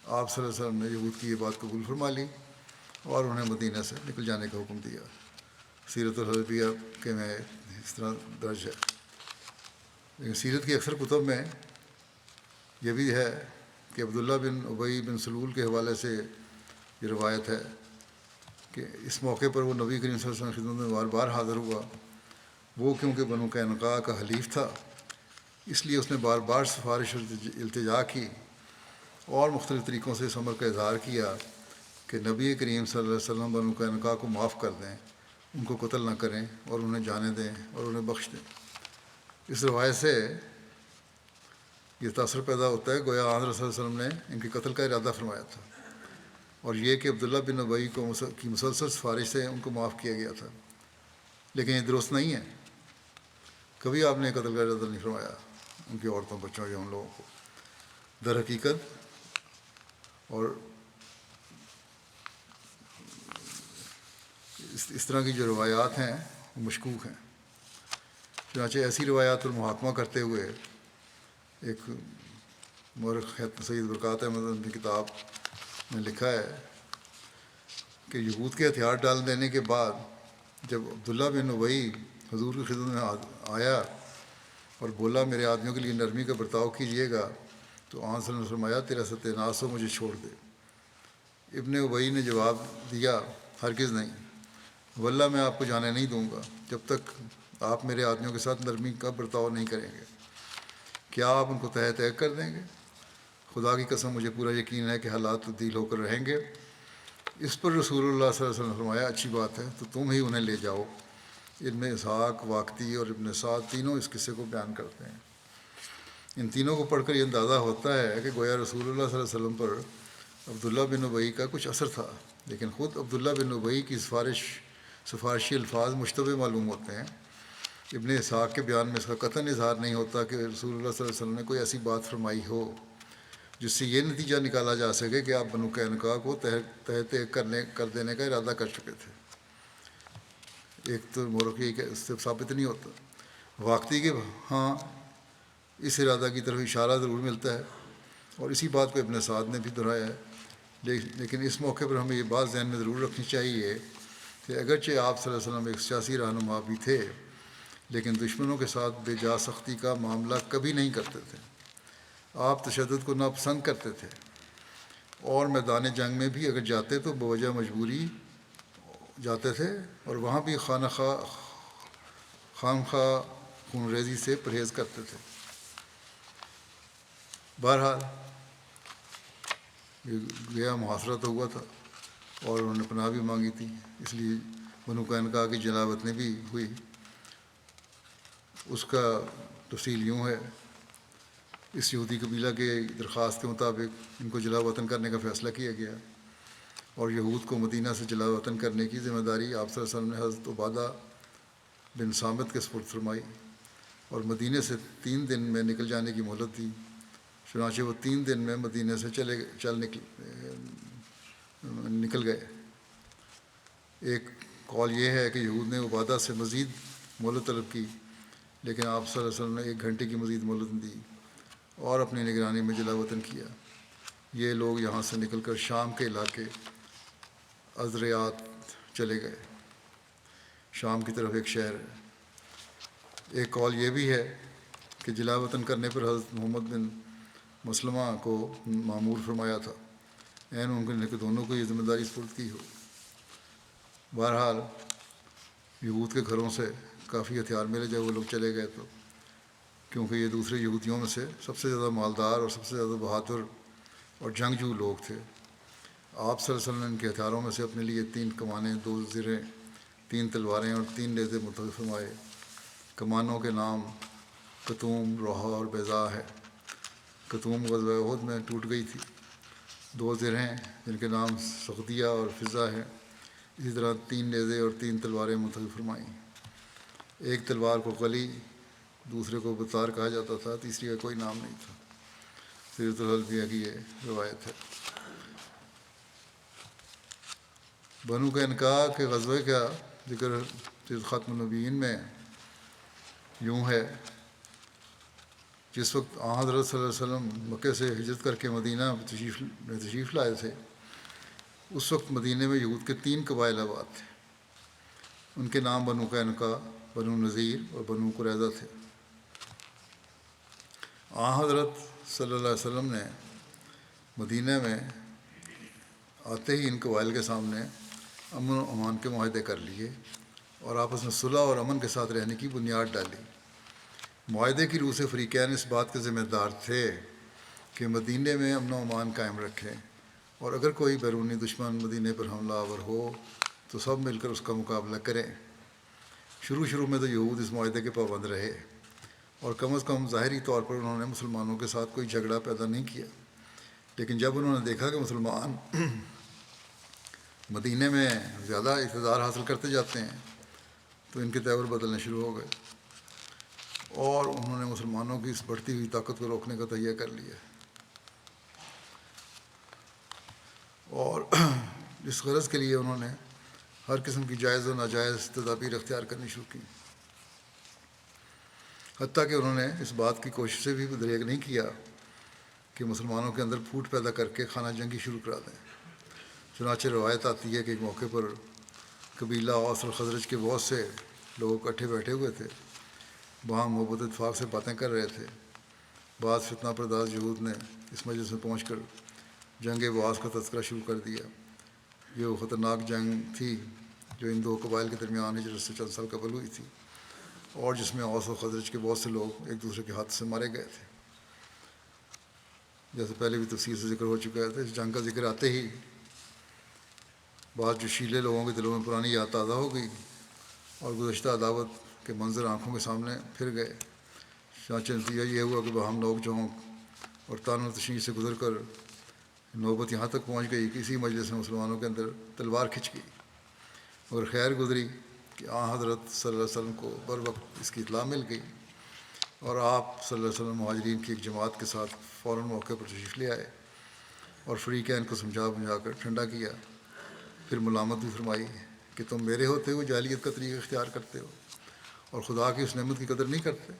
آپ صلی اللہ علیہ وسلم نے یہود کی یہ بات قبول فرما لی اور انہیں مدینہ سے نکل جانے کا حکم دیا۔ سیرت الحضربیہ کے میں اس طرح درج ہے۔ لیکن سیرت کی اکثر کتب میں یہ بھی ہے کہ عبداللہ بن ابی بن سلول کے حوالے سے یہ روایت ہے کہ اس موقع پر وہ نبی کریم صلی اللہ علیہ وسلم کی خدمت میں بار بار حاضر ہوا۔ وہ کیونکہ بنو قینقاع کا حلیف تھا، اس لیے اس نے بار بار سفارش اور التجا کی اور مختلف طریقوں سے اس امر کا اظہار کیا کہ نبی کریم صلی اللہ علیہ وسلم بنو قینقاع کو معاف کر دیں، ان کو قتل نہ کریں اور انہیں جانے دیں اور انہیں بخش دیں۔ اس روایت سے یہ تاثر پیدا ہوتا ہے گویا حضرت صلی اللہ علیہ وسلم نے ان کے قتل کا ارادہ فرمایا تھا، اور یہ کہ عبداللہ بن ابی کی مسلسل سفارش سے ان کو معاف کیا گیا تھا، لیکن یہ درست نہیں ہے۔ کبھی آپ نے قتل کا ارادہ نہیں فرمایا ان کی عورتوں، بچوں یا ان لوگوں کو۔ در حقیقت اور اس طرح کی جو روایات ہیں وہ مشکوک ہیں۔ چنانچہ ایسی روایات پر محاکمہ کرتے ہوئے ایک مورخ سید برکات احمد کی کتاب میں لکھا ہے کہ یہود کے ہتھیار ڈال دینے کے بعد جب عبداللہ بن ابی حضور کی خدمت میں آیا اور بولا میرے آدمیوں کے لیے نرمی کا برتاؤ کیجیے گا، تو آن صلی اللہ علیہ وسلم نے فرمایا تیرا ستیناس ہو، مجھے چھوڑ دے۔ ابن ابی نے جواب دیا ہرگز نہیں، واللہ میں آپ کو جانے نہیں دوں گا جب تک آپ میرے آدمیوں کے ساتھ نرمی کا برتاؤ نہیں کریں گے۔ کیا آپ ان کو تہہ تہہ کر دیں گے؟ خدا کی قسم مجھے پورا یقین ہے کہ حالات تبدیل ہو کر رہیں گے۔ اس پر رسول اللہ صلی اللہ علیہ وسلم نے فرمایا اچھی بات ہے، تو تم ہی انہیں لے جاؤ۔ ابن اسحاق، واقدی اور ابن سعد تینوں اس قصے کو بیان کرتے ہیں۔ ان تینوں کو پڑھ کر یہ اندازہ ہوتا ہے کہ گویا رسول اللہ صلی اللہ علیہ وسلم پر عبداللہ بن ابی کا کچھ اثر تھا، لیکن خود عبداللہ بن ابی کی سفارشی الفاظ مشتبہ معلوم ہوتے ہیں۔ ابن اسحاق کے بیان میں اس کا قطعاً اظہار نہیں ہوتا کہ رسول اللہ صلی اللہ علیہ وسلم نے کوئی ایسی بات فرمائی ہو جس سے یہ نتیجہ نکالا جا سکے کہ آپ بنو قینقاع کو تہہ کر دینے کا ارادہ کر چکے تھے۔ ایک تو مورخ یہ کہ اس سے ثابت نہیں ہوتا۔ واقعی کہ ہاں اس ارادہ کی طرف اشارہ ضرور ملتا ہے، اور اسی بات کو ابن سعد نے بھی دہرایا ہے، لیکن اس موقع پر ہمیں یہ بات ذہن میں ضرور رکھنی چاہیے کہ اگرچہ آپ صلی اللہ علیہ وسلم ایک سیاسی رہنما بھی تھے، لیکن دشمنوں کے ساتھ بے جا سختی کا معاملہ کبھی نہیں کرتے تھے۔ آپ تشدد کو ناپسند کرتے تھے، اور میدان جنگ میں بھی اگر جاتے تو بوجہ مجبوری جاتے تھے، اور وہاں بھی خانخواہ خون ریزی سے پرہیز کرتے تھے۔ بہرحال یہ محاصرہ تو ہوا تھا، اور انہوں نے پناہ بھی مانگی تھی، اس لیے بنو قینقاع کی جلاوطنی بھی ہوئی۔ اس کا تفصیل یوں ہے، اس یہودی قبیلہ کے درخواست کے مطابق ان کو جلا وطن کرنے کا فیصلہ کیا گیا، اور یہود کو مدینہ سے جلا وطن کرنے کی ذمہ داری آپ صلی اللہ علیہ وسلم نے حضرت عبادہ بن صامت کے سپرد فرمائی، اور مدینہ سے 3 دن میں نکل جانے کی مہلت دی۔ چنانچہ وہ 3 دن میں مدینہ سے نکل گئے۔ ایک قول یہ ہے کہ یہود نے عبادہ سے مزید مہلت طلب کی، لیکن آپ صلی اللہ علیہ وسلم نے 1 گھنٹے کی مزید مہلت دی اور اپنی نگرانی میں جلا وطن کیا۔ یہ لوگ یہاں سے نکل کر شام کے علاقے ازریات چلے گئے۔ شام کی طرف ایک شہر ہے۔ ایک قول یہ بھی ہے کہ جلا وطن کرنے پر حضرت محمد بن مسلمہ کو مامور فرمایا تھا، عین ممکن ہے کہ دونوں کو یہ ذمہ داری سپرد کی ہو۔ بہرحال یہود کے گھروں سے کافی ہتھیار ملے جب وہ لوگ چلے گئے تو، کیونکہ یہ دوسرے یہودیوں میں سے سب سے زیادہ مالدار اور سب سے زیادہ بہادر اور جنگجو لوگ تھے۔ آپ صلی اللہ علیہ وسلم نے ان کے ہتھیاروں میں سے اپنے لیے 3 کمانیں، 2 زرہیں، 3 تلواریں اور 3 نیزے منتخب فرمائے۔ کمانوں کے نام کتوم، روحا اور بیضاء ہے۔ کتوم غزوہ احد میں ٹوٹ گئی تھی۔ 2 زرہیں جن کے نام سغدیہ اور فضہ ہیں، اسی طرح 3 نیزے اور 3 تلواریں منتخب فرمائیں۔ ایک تلوار کو قلی، دوسرے کو بطار کہا جاتا تھا، تیسری کا کوئی نام نہیں تھا۔ سیرۃ الحلبیہ کی یہ روایت ہے۔ بنو قینقاع کے غزوے کا ذکر سیرۃ ختم النبیین میں یوں ہے، جس وقت آن حضرت صلی اللہ علیہ وسلم مکے سے ہجرت کر کے مدینہ میں تشریف لائے تھے، اس وقت مدینہ میں یہود کے 3 قبائل آباد تھے۔ ان کے نام بنو قینقاع، بنو نذیر اور بنو قریظہ تھے۔ آن حضرت صلی اللہ علیہ وسلم نے مدینہ میں آتے ہی ان قبائل کے سامنے امن و امان کے معاہدے کر لیے اور آپس میں صلح اور امن کے ساتھ رہنے کی بنیاد ڈالی۔ معاہدے کی روح سے فریقین اس بات کے ذمہ دار تھے کہ مدینہ میں امن و امان قائم رکھیں، اور اگر کوئی بیرونی دشمن مدینہ پر حملہ آور ہو تو سب مل کر اس کا مقابلہ کریں۔ شروع میں تو یہود اس معاہدے کے پابند رہے، اور کم از کم ظاہری طور پر انہوں نے مسلمانوں کے ساتھ کوئی جھگڑا پیدا نہیں کیا، لیکن جب انہوں نے دیکھا کہ مسلمان مدینہ میں زیادہ اقتدار حاصل کرتے جاتے ہیں تو ان کے تیور بدلنے شروع ہو گئے، اور انہوں نے مسلمانوں کی اس بڑھتی ہوئی طاقت کو روکنے کا تہیہ کر لیا، اور اس غرض کے لیے انہوں نے ہر قسم کی جائز و ناجائز تدابیر اختیار کرنی شروع کی، حتیٰ کہ انہوں نے اس بات کی کوشش سے بھی دریغ نہیں کیا کہ مسلمانوں کے اندر پھوٹ پیدا کر کے خانہ جنگی شروع کرا دیں۔ چنانچہ روایت آتی ہے کہ ایک موقع پر قبیلہ اوس اور خزرج کے بہت سے لوگ اکٹھے بیٹھے ہوئے تھے، وہاں محبت اتفاق سے باتیں کر رہے تھے۔ بعض فتنہ پرداز یہود نے اس مجلس میں پہنچ کر جنگ بعاث کا تذکرہ شروع کر دیا۔ یہ وہ خطرناک جنگ تھی جو ان 2 قبائل کے درمیان ہجرت سے چند سال قبل ہوئی تھی، اور جس میں اوس و خزرج کے بہت سے لوگ ایک دوسرے کے ہاتھ سے مارے گئے تھے۔ جیسے پہلے بھی تفصیل سے ذکر ہو چکا ہے، اس جنگ کا ذکر آتے ہی بعض جوشیلے لوگوں کے دلوں میں پرانی یاد تازہ ہو گئی اور گزشتہ عداوت کے منظر آنکھوں کے سامنے پھر گئے۔ چنانچہ نتیجہ یہ ہوا کہ باہم نوک جھونک اور تان و تشنیع سے گزر کر نوبت یہاں تک پہنچ گئی کہ اسی مجلس میں مسلمانوں کے اندر تلوار کھنچ گئی، اور خیر گزری کہ آن حضرت صلی اللہ علیہ وسلم کو بر وقت اس کی اطلاع مل گئی، اور آپ صلی اللہ علیہ وسلم مہاجرین کی ایک جماعت کے ساتھ فوراً موقع پر تشریف لے آئے اور فریقین کو سمجھا بجھا کر ٹھنڈا کیا۔ پھر ملامت بھی فرمائی کہ تم میرے ہوتے ہوئے جاہلیت کا طریقہ اختیار کرتے ہو اور خدا کی اس نعمت کی قدر نہیں کرتے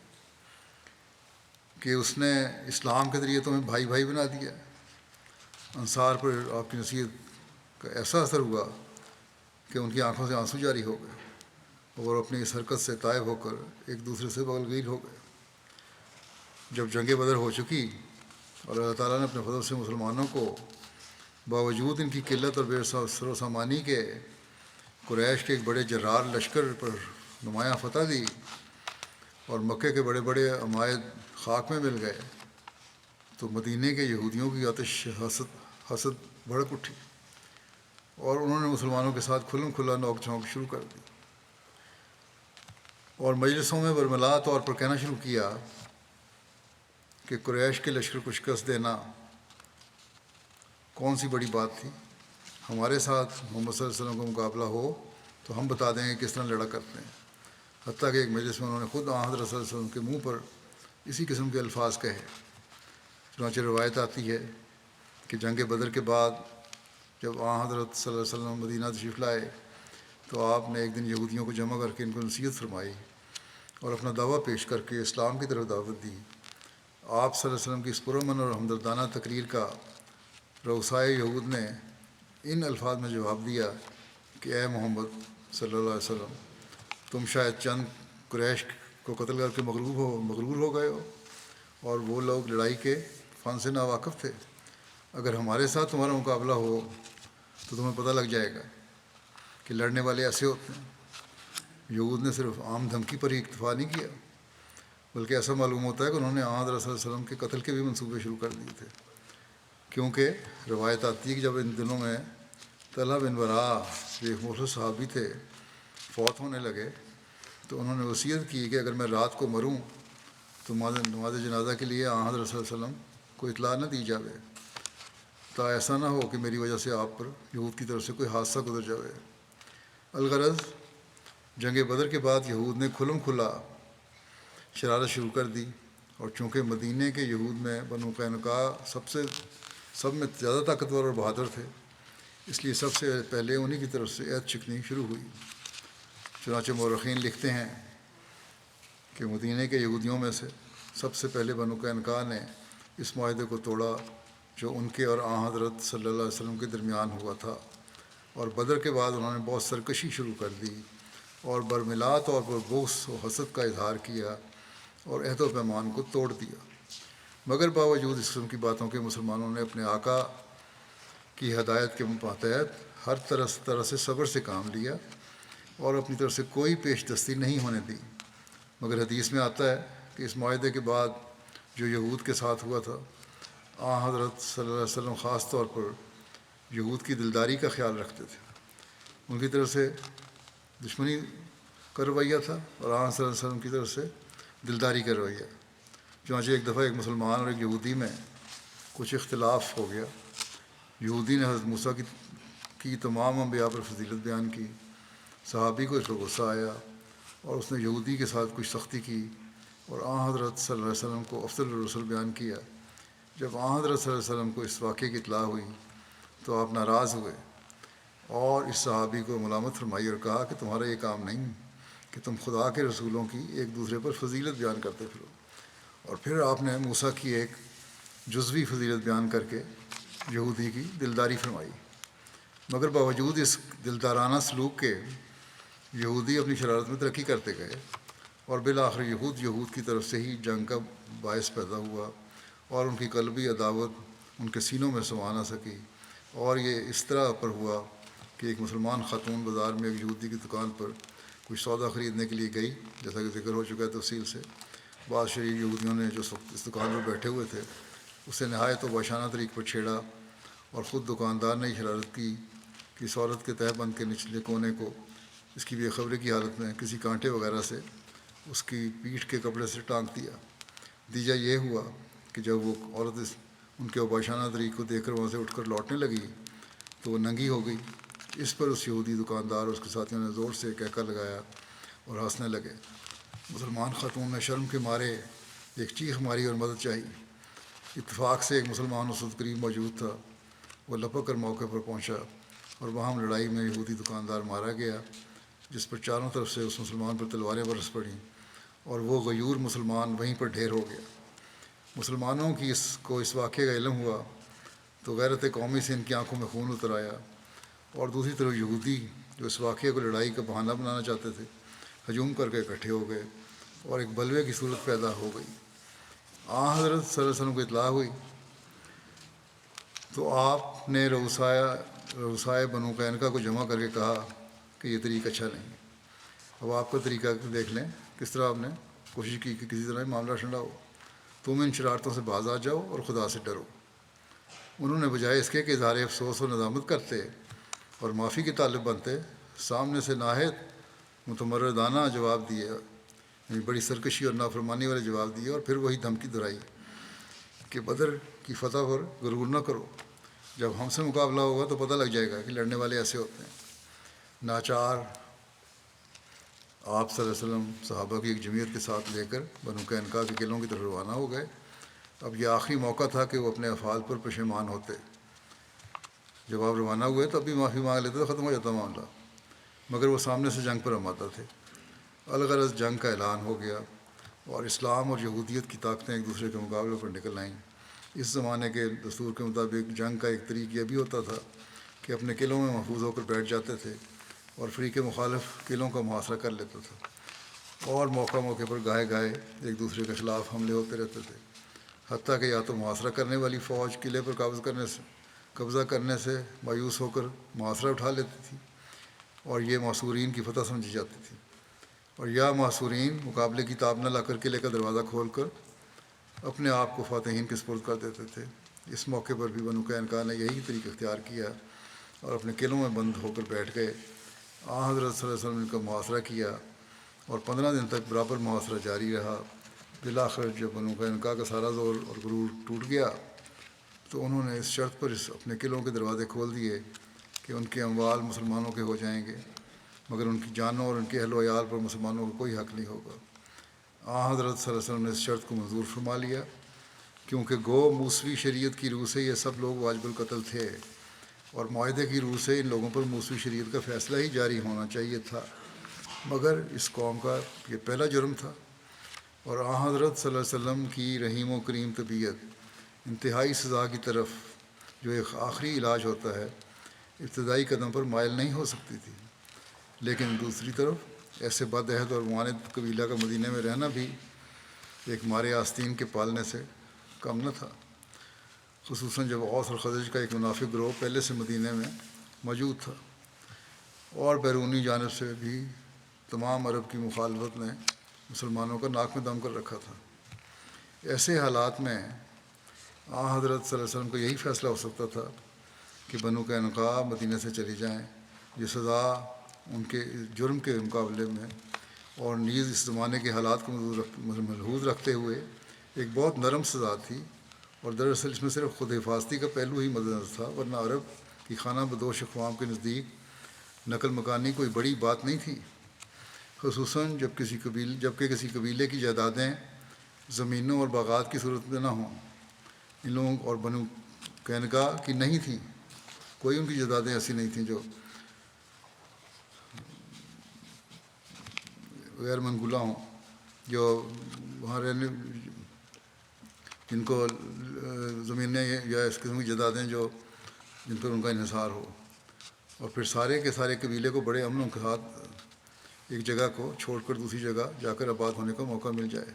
کہ اس نے اسلام کے ذریعے تمہیں بھائی بھائی بنا دیا۔ انصار پر آپ کی نصیحت کا ایسا اثر ہوا کہ ان کی آنکھوں سے آنسو جاری ہو گئے اور اپنی اس حرکت سے طائب ہو کر ایک دوسرے سے بغلگیر ہو گئے۔ جب جنگ بدر ہو چکی اور اللہ تعالیٰ نے اپنے فضل سے مسلمانوں کو باوجود ان کی قلت اور بے سر و سامانی کے قریش کے ایک بڑے جرار لشکر پر نمایاں فتح دی اور مکے کے بڑے بڑے عمائد خاک میں مل گئے، تو مدینے کے یہودیوں کی آتش حسد بھڑک اٹھی۔ اور انہوں نے مسلمانوں کے ساتھ کھلم کھلا نوک جھونک شروع کر دی اور مجلسوں میں برملا طور پر کہنا شروع کیا کہ قریش کے لشکر کو شکست دینا کون سی بڑی بات تھی، ہمارے ساتھ محمد صلی اللہ علیہ وسلم کا مقابلہ ہو تو ہم بتا دیں گے کس طرح لڑا کرتے ہیں۔ حتیٰ کہ ایک مجلس میں انہوں نے خود حضرت صلی اللہ علیہ وسلم کے منہ پر اسی قسم کے الفاظ کہے۔ چنانچہ روایت آتی ہے کہ جنگ بدر کے بعد جب حضرت صلی اللہ علیہ وسلم مدینہ تشریف لائے تو آپ نے ایک دن یہودیوں کو جمع کر کے ان کو نصیحت فرمائی اور اپنا دعویٰ پیش کر کے اسلام کی طرف دعوت دی۔ آپ صلی اللہ علیہ وسلم کی اس پرامن اور ہمدردانہ تقریر کا رؤسائے یہود نے ان الفاظ میں جواب دیا کہ اے محمد صلی اللہ علیہ وسلم، تم شاید چند قریش کو قتل کر کے مغرور ہو گئے ہو، اور وہ لوگ لڑائی کے فن سے ناواقف تھے۔ اگر ہمارے ساتھ تمہارا مقابلہ ہو تو تمہیں پتہ لگ جائے گا کہ لڑنے والے ایسے ہوتے ہیں۔ یہود نے صرف عام دھمکی پر ہی اکتفا نہیں کیا، بلکہ ایسا معلوم ہوتا ہے کہ انہوں نے حضرت صلی اللہ علیہ وسلم کے قتل کے بھی منصوبے شروع کر دیے تھے، کیونکہ روایت آتی ہے کہ جب ان دنوں میں طلحہ بن برا جو ایک مخلص صحابی تھے فوت ہونے لگے تو انہوں نے وصیت کی کہ اگر میں رات کو مروں تو نماز جنازہ کے لیے حضرت صلی اللہ علیہ وسلم کو اطلاع نہ دی جاوے، تا ایسا نہ ہو کہ میری وجہ سے آپ پر یہود کی طرف سے کوئی حادثہ گزر جاوے۔ الغرض جنگ بدر کے بعد یہود نے کھلم کھلا شرارت شروع کر دی، اور چونکہ مدینہ کے یہود میں بنو قینقاع سب میں زیادہ طاقتور اور بہادر تھے، اس لیے سب سے پہلے انہی کی طرف سے عہد چکنی شروع ہوئی۔ چنانچہ مورخین لکھتے ہیں کہ مدینہ کے یہودیوں میں سے سب سے پہلے بنو قینقاع نے اس معاہدے کو توڑا جو ان کے اور حضرت صلی اللہ علیہ وسلم کے درمیان ہوا تھا، اور بدر کے بعد انہوں نے بہت سرکشی شروع کر دی اور برملا طور پر بغض و حسد کا اظہار کیا اور عہد و پیمان کو توڑ دیا۔ مگر باوجود اس قسم کی باتوں کے مسلمانوں نے اپنے آقا کی ہدایت کے ماتحت ہر طرح سے صبر سے کام لیا اور اپنی طرف سے کوئی پیش دستی نہیں ہونے دی۔ مگر حدیث میں آتا ہے کہ اس معاہدے کے بعد جو یہود کے ساتھ ہوا تھا، حضرت صلی اللہ علیہ وسلم خاص طور پر یہود کی دلداری کا خیال رکھتے تھے، ان کی طرف سے دشمنی کا رویہ تھا اور صلی اللہ علیہ وسلم کی طرف سے دلداری کا رویہ۔ چنانچہ ایک دفعہ ایک مسلمان اور ایک یہودی میں کچھ اختلاف ہو گیا۔ یہودی نے حضرت موسیٰ کی تمام انبیاء پر فضیلت بیان کی۔ صحابی کو اس پر غصہ آیا اور اس نے یہودی کے ساتھ کچھ سختی کی اور حضرت صلی اللہ علیہ وسلم کو افضل الرسل بیان کیا۔ جب حضرت صلی اللہ علیہ وسلم کو اس واقعے کی اطلاع ہوئی تو آپ ناراض ہوئے اور اس صحابی کو ملامت فرمائی اور کہا کہ تمہارا یہ کام نہیں کہ تم خدا کے رسولوں کی ایک دوسرے پر فضیلت بیان کرتے پھرو۔ اور پھر آپ نے موسیٰ کی ایک جزوی فضیلت بیان کر کے یہودی کی دلداری فرمائی۔ مگر باوجود اس دلدارانہ سلوک کے یہودی اپنی شرارت میں ترقی کرتے گئے اور بالآخر یہود کی طرف سے ہی جنگ کا باعث پیدا ہوا اور ان کی قلبی عداوت ان کے سینوں میں سما نہ سکی۔ اور یہ اس طرح پر ہوا کہ ایک مسلمان خاتون بازار میں ایک یہودی کی دکان پر کچھ سودا خریدنے کے لیے گئی، جیسا کہ ذکر ہو چکا ہے تفصیل سے۔ بعض شریف یہودیوں نے جو اس دکان پر بیٹھے ہوئے تھے اسے نہایت و باشانہ طریق پر چھیڑا، اور خود دکاندار نے شرارت کی کہ اس عورت کے تہہ بند کے نچلے کونے کو اس کی بے خبری کی حالت میں کسی کانٹے وغیرہ سے اس کی پیٹھ کے کپڑے سے ٹانک دیا۔ نتیجہ یہ ہوا کہ جب وہ عورت ان کے باشانہ طریق کو دیکھ کر وہاں سے اٹھ کر لوٹنے لگی تو وہ ننگی ہو گئی۔ اس پر اس یہودی دکاندار اور اس کے ساتھیوں نے زور سے کہکا لگایا اور ہنسنے لگے۔ مسلمان خاتون نے شرم کے مارے ایک چیخ ماری اور مدد چاہی۔ اتفاق سے ایک مسلمان اس وقت قریب موجود تھا، وہ لپک کر موقع پر پہنچا اور وہاں لڑائی میں یہودی دکاندار مارا گیا، جس پر چاروں طرف سے اس مسلمان پر تلواریں برس پڑیں اور وہ غیور مسلمان وہیں پر ڈھیر ہو گیا۔ مسلمانوں کی اس واقعے کا علم ہوا تو غیرت قومی سے ان کی آنکھوں میں خون اتر آیا، اور دوسری طرف یہودی جو اس واقعے کو لڑائی کا بہانہ بنانا چاہتے تھے ہجوم کر کے اکٹھے ہو گئے اور ایک بلوے کی صورت پیدا ہو گئی۔ حضرت صلی اللہ علیہ وسلم کو اطلاع ہوئی تو آپ نے رؤسائے بنو قینقاع کو جمع کر کے کہا کہ یہ طریقہ اچھا نہیں۔ اب آپ کا طریقہ دیکھ لیں کس طرح آپ نے کوشش کی کہ کسی طرح معاملہ ٹھنڈا ہو۔ تم ان شرارتوں سے باز آ جاؤ اور خدا سے ڈرو۔ انہوں نے بجائے اس کے کہ اظہار افسوس و ندامت کرتے اور معافی کے طالب بنتے، سامنے سے ناہید متمردانہ جواب دیے، یعنی بڑی سرکشی اور نافرمانی والے جواب دیے، اور پھر وہی دھمکی دہرائی کہ بدر کی فتح پر غرور نہ کرو، جب ہم سے مقابلہ ہوگا تو پتہ لگ جائے گا کہ لڑنے والے ایسے ہوتے ہیں۔ ناچار آپ صلی اللہ علیہ وسلم صحابہ کی ایک جمعیت کے ساتھ لے کر بنو قینقاع کے قلعوں کی طرف روانہ ہو گئے۔ اب یہ آخری موقع تھا کہ وہ اپنے افعال پر پشیمان ہوتے۔ جب آپ روانہ ہوئے تو اب بھی معافی مانگ لیتے تو ختم ہو جاتا معاملہ، مگر وہ سامنے سے جنگ پر آمادہ تھے۔ الغرض جنگ کا اعلان ہو گیا اور اسلام اور یہودیت کی طاقتیں ایک دوسرے کے مقابلے پر نکل آئیں۔ اس زمانے کے دستور کے مطابق جنگ کا ایک طریق یہ بھی ہوتا تھا کہ اپنے قلعوں میں محفوظ ہو کر بیٹھ جاتے تھے اور فریق مخالف قلعوں کا محاصرہ کر لیتا تھا، اور موقع موقع پر گاہے گاہے ایک دوسرے کے خلاف حملے ہوتے رہتے تھے، حتیٰ کہ یا تو محاصرہ کرنے والی فوج قلعے پر قبضہ کرنے سے مایوس ہو کر محاصرہ اٹھا لیتی تھی اور یہ محصورین کی فتح سمجھی جاتی تھی، اور یا محصورین مقابلے کی تاب نہ لا کر قلعے کا دروازہ کھول کر اپنے آپ کو فاتحین کے سپرد کر دیتے تھے۔ اس موقع پر بھی بنو قینقاع نے یہی طریقہ اختیار کیا اور اپنے قلعوں میں بند ہو کر بیٹھ گئے۔ حضرت صلی اللہ علیہ وسلم نے ان کا محاصرہ کیا اور 15 دن تک برابر محاصرہ جاری رہا۔ بالآخر جب بنو قینقاع کا سارا زور اور غرور ٹوٹ گیا تو انہوں نے اس شرط پر اپنے قلعوں کے دروازے کھول دیے کہ ان کے اموال مسلمانوں کے ہو جائیں گے، مگر ان کی جانوں اور ان کے اہل و عیال پر مسلمانوں کا کوئی حق نہیں ہوگا۔ حضرت صلی اللہ علیہ وسلم نے اس شرط کو منظور فرما لیا، کیونکہ گو موسوی شریعت کی روح سے یہ سب لوگ واجب القتل تھے، اور معاہدے کی روح سے ان لوگوں پر موسوی شریعت کا فیصلہ ہی جاری ہونا چاہیے تھا، مگر اس قوم کا یہ پہلا جرم تھا۔ اور حضرت صلی اللہ علیہ وسلم کی رحیم و کریم طبیعت انتہائی سزا کی طرف، جو ایک آخری علاج ہوتا ہے، ابتدائی قدم پر مائل نہیں ہو سکتی تھی، لیکن دوسری طرف ایسے بد عہد اور معاند قبیلہ کا مدینہ میں رہنا بھی ایک مارے آستین کے پالنے سے کم نہ تھا، خصوصاً جب اوس اور خزرج کا ایک منافق گروہ پہلے سے مدینہ میں موجود تھا، اور بیرونی جانب سے بھی تمام عرب کی مخالفت نے مسلمانوں کا ناک میں دم کر رکھا تھا۔ ایسے حالات میں حضرت صلی اللہ علیہ وسلم کو یہی فیصلہ ہو سکتا تھا کہ بنو قینقاع مدینہ سے چلی جائیں۔ یہ سزا ان کے جرم کے مقابلے میں اور نیز اس زمانے کے حالات کو ملحوظ رکھتے ہوئے ایک بہت نرم سزا تھی، اور دراصل اس میں صرف خود حفاظتی کا پہلو ہی مد نظر تھا، ورنہ عرب کی خانہ بدوش اقوام کے نزدیک نقل مکانی کوئی بڑی بات نہیں تھی، خصوصاً جبکہ کسی قبیلے کی جائیدادیں زمینوں اور باغات کی صورت میں نہ ہوں۔ ان لوگوں اور بنو قینقاع کی نہیں تھیں، کوئی ان کی جائیدادیں ایسی نہیں تھیں جو غیر منقولہ ہوں، جو وہاں رہنے جن کو زمینیں یا اس قسم کی جائیدادیں جن پر ان کا انحصار ہو، اور پھر سارے کے سارے قبیلے کو بڑے امن کے ساتھ ایک جگہ کو چھوڑ کر دوسری جگہ جا کر آباد ہونے کا موقع مل جائے۔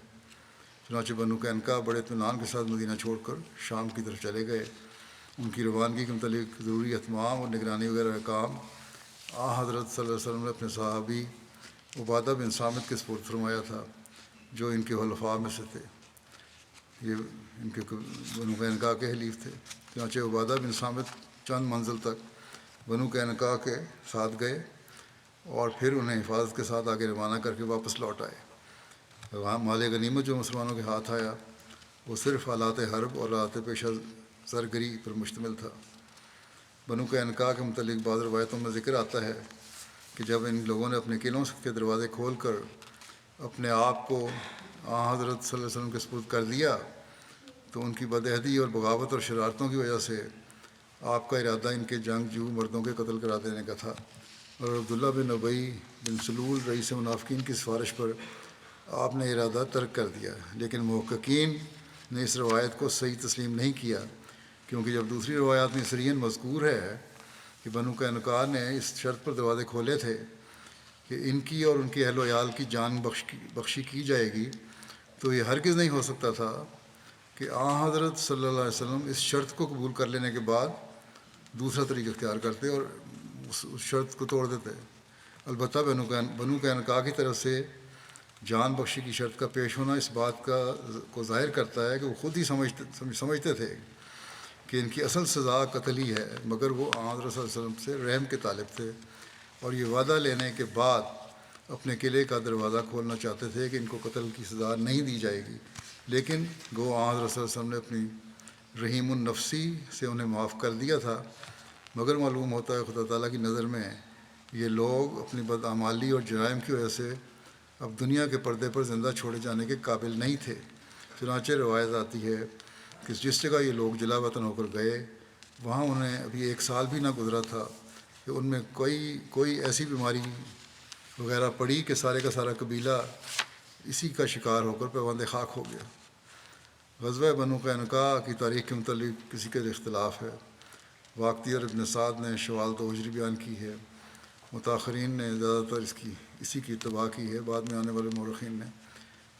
چنانچہ بنو قینقاع بڑے اطمینان کے ساتھ مدینہ چھوڑ کر شام کی طرف چلے گئے۔ ان کی روانگی کے متعلق ضروری اہتمام اور نگرانی وغیرہ کا کام حضرت صلی اللہ علیہ وسلم نے اپنے صحابی عبادہ بن صامت کے سپرد فرمایا تھا، جو ان کے حلفاء میں سے تھے، یہ ان کے بنو قینقاع کے حلیف تھے۔ چنانچہ عبادہ بن صامت چند منزل تک بنو قینقاع کے ساتھ گئے اور پھر انہیں حفاظت کے ساتھ آگے روانہ کر کے واپس لوٹ آئے۔ مال غنیمت جو مسلمانوں کے ہاتھ آیا وہ صرف آلات حرب اور آلات پیشہ زرگری پر مشتمل تھا۔ بنو قینقاع کے متعلق بعض روایتوں میں ذکر آتا ہے کہ جب ان لوگوں نے اپنے قلعوں کے دروازے کھول کر اپنے آپ کو حضرت صلی اللہ علیہ وسلم کے سپرد کر دیا تو ان کی بدعہدی اور بغاوت اور شرارتوں کی وجہ سے آپ کا ارادہ ان کے جنگجو مردوں کے قتل کرا دینے کا تھا، اور عبداللہ بن ابی بن سلول رئیس منافقین کی سفارش پر آپ نے ارادہ ترک کر دیا۔ لیکن محققین نے اس روایت کو صحیح تسلیم نہیں کیا، کیونکہ جب دوسری روایات میں صریحاً مذکور ہے کہ بنو قینقاع نے اس شرط پر دروازے کھولے تھے کہ ان کی اور ان کے اہل و عیال کی جان بخشی کی جائے گی، تو یہ ہرگز نہیں ہو سکتا تھا کہ حضرت صلی اللہ علیہ وسلم اس شرط کو قبول کر لینے کے بعد دوسرا طریقہ اختیار کرتے اور اس شرط کو توڑ دیتے۔ البتہ بنو قینقاع کی طرف سے جان بخشی کی شرط کا پیش ہونا اس بات کو ظاہر کرتا ہے کہ وہ خود ہی سمجھتے تھے کہ ان کی اصل سزا قتل ہی ہے، مگر وہ حضرت صلی اللہ علیہ وسلم سے رحم کے طالب تھے، اور یہ وعدہ لینے کے بعد اپنے قلعے کا دروازہ کھولنا چاہتے تھے کہ ان کو قتل کی سزا نہیں دی جائے گی، لیکن گو حضرت صلی اللہ علیہ وسلم نے اپنی رحیم النفسی سے انہیں معاف کر دیا تھا، مگر معلوم ہوتا ہے خدا تعالیٰ کی نظر میں یہ لوگ اپنی بدعمالی اور جرائم کی وجہ سے اب دنیا کے پردے پر زندہ چھوڑے جانے کے قابل نہیں تھے۔ چنانچہ روایت آتی ہے کہ جس جگہ یہ لوگ جلا وطن ہو کر گئے وہاں انہیں ابھی 1 سال بھی نہ گزرا تھا کہ ان میں کوئی ایسی بیماری وغیرہ پڑی کہ سارے کا سارا قبیلہ اسی کا شکار ہو کر پیوند خاک ہو گیا۔ غزوہ بنو قینقاع کی تاریخ کے متعلق کسی کے اختلاف ہے۔ واقعی اور ابن سعد نے شوال 2 ہجری بیان کی ہے، متاخرین نے زیادہ تر اسی کی اتباع کی ہے، بعد میں آنے والے مورخین نے،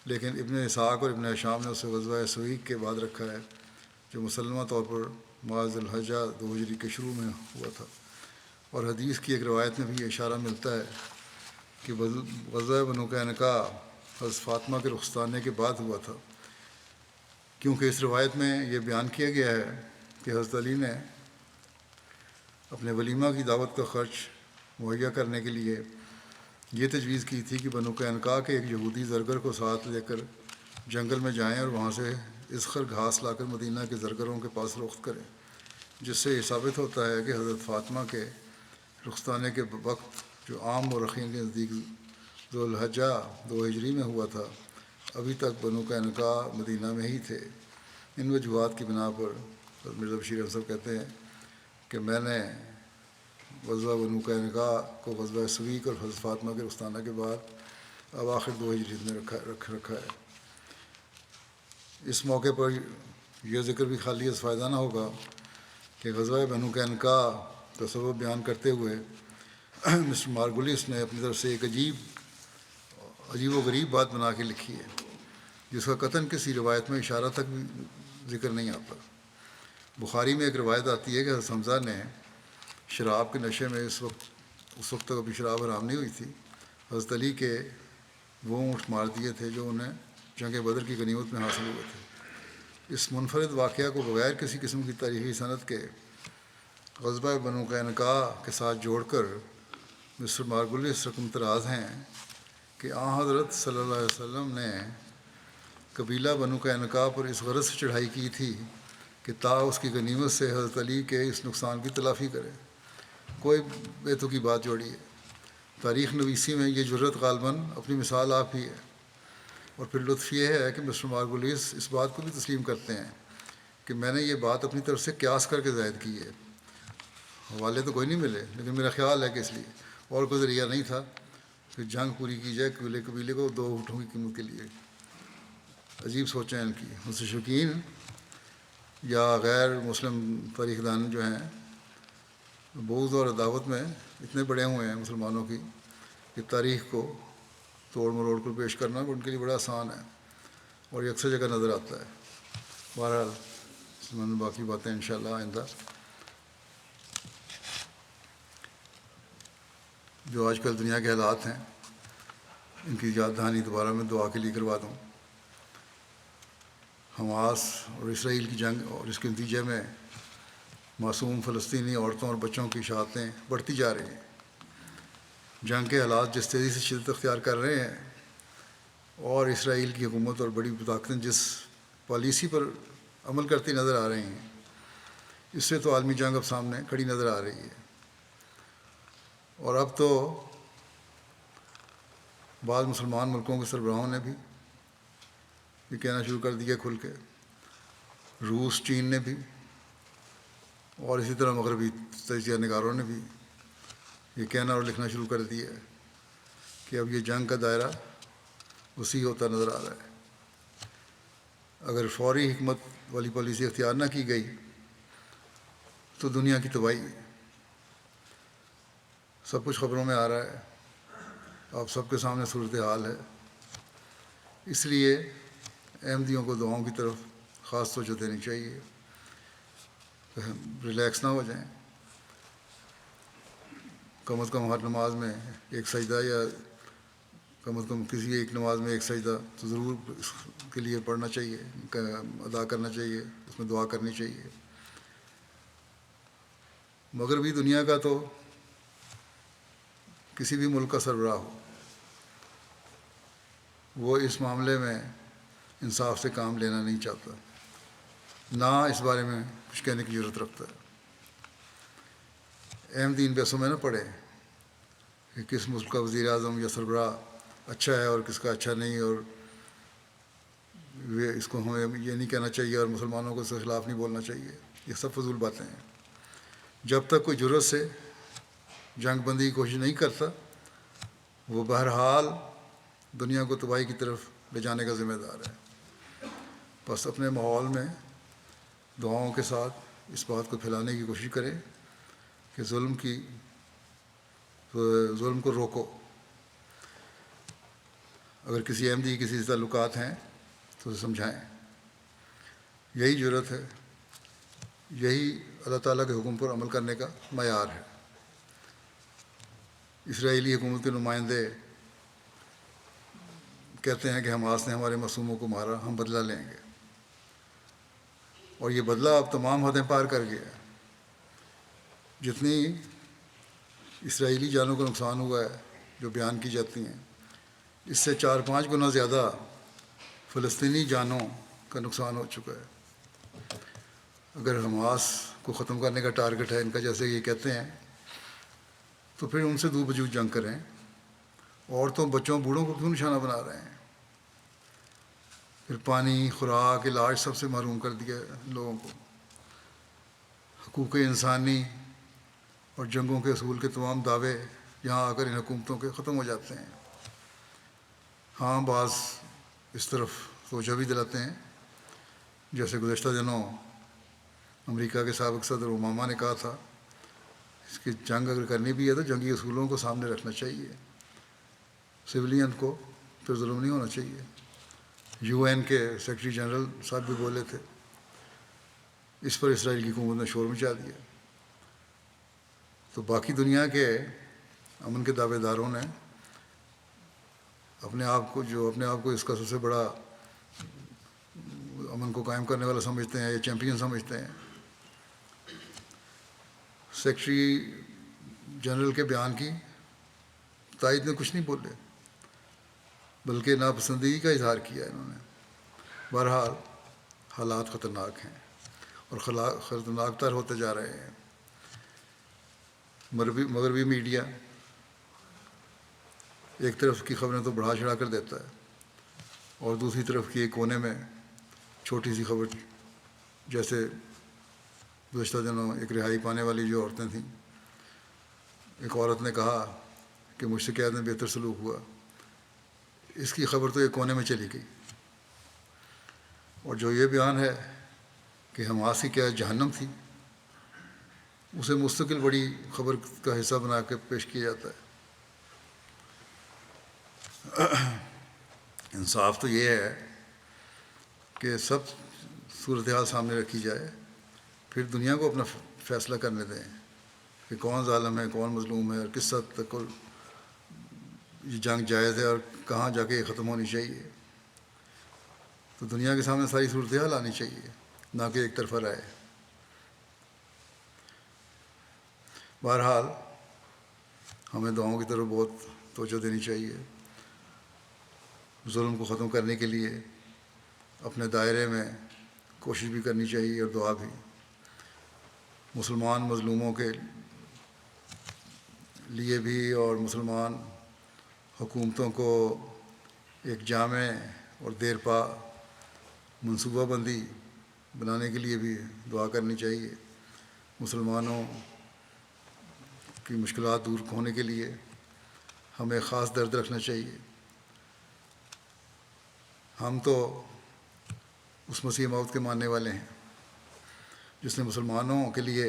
لیکن ابن اسحاق اور ابن ہشام نے اسے غزوہ سویق کے بعد رکھا ہے، جو مسلمہ طور پر ماہ ذی الحجہ 2 ہجری کے شروع میں ہوا تھا۔ اور حدیث کی ایک روایت میں بھی یہ اشارہ ملتا ہے کہ غزوہ بنو قینقاع حضرت فاطمہ کے رخصتانے کے بعد ہوا تھا، کیونکہ اس روایت میں یہ بیان کیا گیا ہے کہ حضرت علی نے اپنے ولیمہ کی دعوت کا خرچ مہیا کرنے کے لیے یہ تجویز کی تھی کہ بنو قینقاع کے ایک یہودی زرگر کو ساتھ لے کر جنگل میں جائیں اور وہاں سے اسخر گھاس لا کر مدینہ کے زرگروں کے پاس فروخت کریں، جس سے یہ ثابت ہوتا ہے کہ حضرت فاطمہ کے رخصتانے کے وقت جو عام مورخین کے نزدیک ذو الحجہ 2 ہجری میں ہوا تھا، ابھی تک بنو قینقاع مدینہ میں ہی تھے۔ ان وجوہات کی بنا پر مرزا بشیر احمد صاحب کہتے ہیں کہ میں نے غزوہ بنو قینقاع کو غزوہ سویق اور حضرت فاطمہ کے رخصتانہ کے بعد اب آخر 2 ہجری میں رکھا ہے۔ اس موقع پر یہ ذکر بھی خالی از فائدہ نہ ہوگا کہ غزوہ بنو قینقاع کا سبب بیان کرتے ہوئے مسٹر مارگولیس نے اپنی طرف سے ایک عجیب و غریب بات بنا کے لکھی ہے، جس کا قطعاً کسی روایت میں اشارہ تک بھی ذکر نہیں آتا۔ بخاری میں ایک روایت آتی ہے کہ حضرت حمزہ نے شراب کے نشے میں اس وقت تک ابھی شراب حرام نہیں ہوئی تھی، حضرت علی کے وہ اونٹ مار دیے تھے جو انہیں جنگ بدر کی غنیمت میں حاصل ہوئے تھے۔ اس منفرد واقعہ کو بغیر کسی قسم کی تاریخی سند کے غزوہ بنو قینقاع کے ساتھ جوڑ کر مسٹر مارگولیس رقم تراز ہیں کہ حضرت صلی اللہ علیہ وسلم نے قبیلہ بنو قینقاع پر اس غرض سے چڑھائی کی تھی کہ تا اس کی غنیمت سے حضرت علی کے اس نقصان کی تلافی کرے۔ کوئی بیتو کی بات جوڑی ہے۔ تاریخ نویسی میں یہ جرت غالباً اپنی مثال آپ ہی ہے، اور پھر لطف یہ ہے کہ مسٹر مارگولیس اس بات کو بھی تسلیم کرتے ہیں کہ میں نے یہ بات اپنی طرف سے قیاس کر کے زائد کی ہے۔ حوالے تو کوئی نہیں ملے، لیکن میرا خیال ہے کہ اس لیے اور کوئی ذریعہ نہیں تھا کہ جنگ پوری کی جائے قبیلے کو 2 اونٹوں کی قیمت کے لیے۔ عجیب سوچیں ان کی۔ مستشرقین یا غیر مسلم تاریخ دان جو ہیں بغض اور عداوت میں اتنے بڑے ہوئے ہیں مسلمانوں کی کہ تاریخ کو توڑ مروڑ کر پیش کرنا ان کے لیے بڑا آسان ہے، اور یہ اکثر جگہ نظر آتا ہے۔ بہرحال باقی باتیں انشاءاللہ آئندہ۔ جو آج کل دنیا کے حالات ہیں ان کی یاد دہانی دوبارہ میں دعا کے لیے کروا دوں۔ حماس اور اسرائیل کی جنگ اور اس کے نتیجے میں معصوم فلسطینی عورتوں اور بچوں کی شہادتیں بڑھتی جا رہی ہیں۔ جنگ کے حالات جس تیزی سے شدت اختیار کر رہے ہیں اور اسرائیل کی حکومت اور بڑی طاقتیں جس پالیسی پر عمل کرتی نظر آ رہی ہیں، اس سے تو عالمی جنگ اب سامنے کھڑی نظر آ رہی ہے۔ اور اب تو بعض مسلمان ملکوں کے سربراہوں نے بھی یہ کہنا شروع کر دیا کھل کے، روس، چین نے بھی، اور اسی طرح مغربی تجزیہ نگاروں نے بھی یہ کہنا اور لکھنا شروع کر دیا ہے کہ اب یہ جنگ کا دائرہ وسیع ہوتا نظر آ رہا ہے۔ اگر فوری حکمت والی پالیسی اختیار نہ کی گئی تو دنیا کی تباہی ہے۔ سب کچھ خبروں میں آ رہا ہے، آپ سب کے سامنے صورتحال ہے۔ اس لیے احمدیوں کو دعاؤں کی طرف خاص توجہ دینی چاہیے، ریلیکس نہ ہو جائیں، کم از کم ہر نماز میں ایک سجدہ یا کم از کم کسی ایک نماز میں ایک سجدہ تو ضرور اس کے لیے پڑھنا چاہیے، ادا کرنا چاہیے، اس میں دعا کرنی چاہیے۔ مغربی دنیا کا تو کسی بھی ملک کا سربراہ ہو، وہ اس معاملے میں انصاف سے کام لینا نہیں چاہتا، نہ اس بارے میں کچھ کہنے کی ضرورت رکھتا ہے۔ اہم دین پیسوں میں نہ پڑے کہ کس ملک کا وزیر اعظم یا سربراہ اچھا ہے اور کس کا اچھا نہیں، اور اس کو ہمیں یہ نہیں کہنا چاہیے اور مسلمانوں کو اس کے خلاف نہیں بولنا چاہیے۔ یہ سب فضول باتیں ہیں۔ جب تک کوئی جرأت سے جنگ بندی کی کوشش نہیں کرتا، وہ بہرحال دنیا کو تباہی کی طرف لے جانے کا ذمہ دار ہے۔ بس اپنے ماحول میں دعاؤں کے ساتھ اس بات کو پھیلانے کی کوشش کریں کہ ظلم کو روکو۔ اگر کسی احمدی کسی سے تعلقات ہیں تو اسے سمجھائیں۔ یہی جرأت ہے، یہی اللہ تعالیٰ کے حکم پر عمل کرنے کا معیار ہے۔ اسرائیلی حکومت کے نمائندے کہتے ہیں کہ حماس نے ہمارے معصوموں کو مارا، ہم بدلہ لیں گے، اور یہ بدلہ اب تمام حدیں پار کر گیا ہے۔ جتنی اسرائیلی جانوں کا نقصان ہوا ہے جو بیان کی جاتی ہیں، اس سے 4-5 گنا زیادہ فلسطینی جانوں کا نقصان ہو چکا ہے۔ اگر حماس کو ختم کرنے کا ٹارگٹ ہے ان کا، جیسے یہ کہتے ہیں، تو پھر ان سے دو وجود جنگ کریں۔ عورتوں، بچوں، بوڑھوں کو کیوں نشانہ بنا رہے ہیں؟ پھر پانی، خوراک، علاج سب سے محروم کر دیا ہے لوگوں کو۔ حقوق انسانی اور جنگوں کے اصول کے تمام دعوے یہاں آ کر ان حکومتوں کے ختم ہو جاتے ہیں۔ ہاں، بعض اس طرف توجہ بھی دلاتے ہیں، جیسے گزشتہ دنوں امریکہ کے سابق صدر اوباما نے کہا تھا، اس کی جنگ اگر کرنی بھی ہے تو جنگی اصولوں کو سامنے رکھنا چاہیے، سویلین کو پھر ظلم نہیں ہونا چاہیے۔ UN کے سیکرٹری جنرل صاحب بھی بولے تھے۔ اس پر اسرائیل کی حکومت نے شور مچا دیا۔ تو باقی دنیا کے امن کے دعوے داروں نے اپنے آپ کو اس کا سب سے بڑا امن کو قائم کرنے والا سمجھتے ہیں، یا چیمپئن سمجھتے ہیں۔ سیکرٹری جنرل کے بیان کی تائید میں کچھ نہیں بولے، بلکہ ناپسندگی کا اظہار کیا انہوں نے۔ بہرحال حالات خطرناک ہیں اور خطرناک تر ہوتے جا رہے ہیں۔ مغربی میڈیا ایک طرف کی خبریں تو بڑھا چڑھا کر دیتا ہے، اور دوسری طرف کی ایک کونے میں چھوٹی سی خبر، جیسے گزشتہ دنوں ایک رہائی پانے والی جو عورتیں تھیں، ایک عورت نے کہا کہ مجھ سے قید میں بہتر سلوک ہوا، اس کی خبر تو ایک کونے میں چلی گئی۔ اور جو یہ بیان ہے کہ حماس کی قید جہنم تھی، اسے مستقل بڑی خبر کا حصہ بنا کے پیش کیا جاتا ہے۔ انصاف تو یہ ہے کہ سب صورتحال سامنے رکھی جائے، پھر دنیا کو اپنا فیصلہ کرنے دیں کہ کون ظالم ہے، کون مظلوم ہے، اور کس حد تک یہ جنگ جائز ہے اور کہاں جا کے یہ ختم ہونی چاہیے۔ تو دنیا کے سامنے ساری صورتحال آنی چاہیے، نہ کہ ایک طرفہ رائے۔ بہرحال ہمیں دعاؤں کی طرف بہت توجہ دینی چاہیے۔ ظلم کو ختم کرنے کے لیے اپنے دائرے میں کوشش بھی کرنی چاہیے اور دعا بھی۔ مسلمان مظلوموں کے لیے بھی اور مسلمان حکومتوں کو ایک جامع اور دیرپا منصوبہ بندی بنانے کے لیے بھی دعا کرنی چاہیے۔ مسلمانوں کی مشکلات دور ہونے کے لیے ہمیں خاص درد رکھنا چاہیے۔ ہم تو اس مسیح موعود کے ماننے والے ہیں جس نے مسلمانوں کے لیے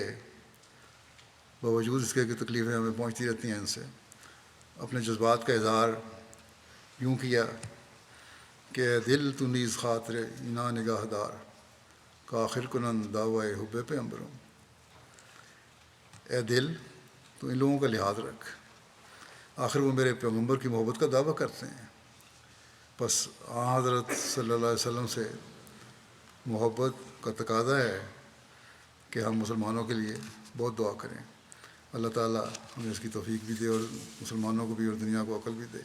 باوجود اس کے کہ تکلیفیں ہمیں پہنچتی رہتی ہیں ان سے، اپنے جذبات کا اظہار یوں کیا کہ اے دل تو نیز خاطر اینا نگاہ دار، کآخر کنند دعوی حب پیغمبروں۔ اے دل، تو ان لوگوں کا لحاظ رکھ، آخر وہ میرے پیغمبر کی محبت کا دعویٰ کرتے ہیں۔ بس حضرت صلی اللہ علیہ وسلم سے محبت کا تقاضا ہے کہ ہم مسلمانوں کے لیے بہت دعا کریں. اللہ تعالیٰ ہمیں اس کی توفیق بھی دے اور مسلمانوں کو بھی اور دنیا کو عقل بھی دے.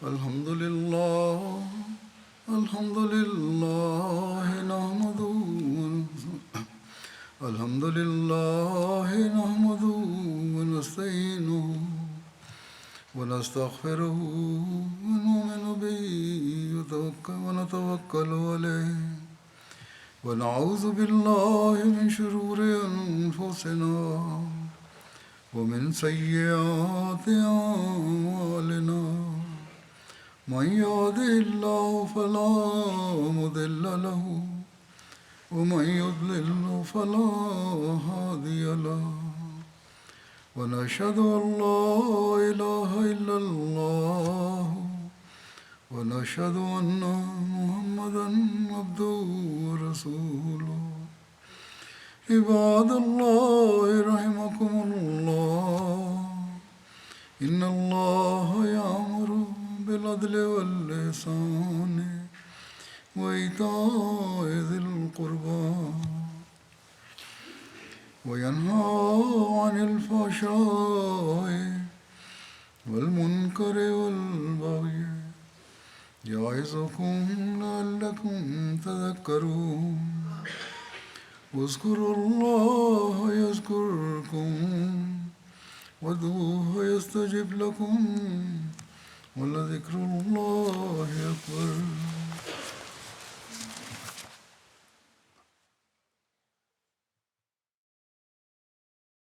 الحمد لله نحمده ونستعينه ونستغفره ونؤمن به ونتوكل عليه ونعوذ بالله من شرور أنفسنا ومن سيئات أعمالنا. من يهده الله فلا مضل له ومن يضلل فلا هادي له. ونشهد أن لا إله إلا الله ونشهد أن محمدا عبده ورسوله. عباد الله رحمكم الله إن الله يأمر بالعدل والإحسان وإيتاء ذي القربى وينهى عن الفحشاء والمنكر والبغي يعظكم لعلكم تذكرون. اذكروا الله يذكركم وادعوه يستجب لكم ولذكر الله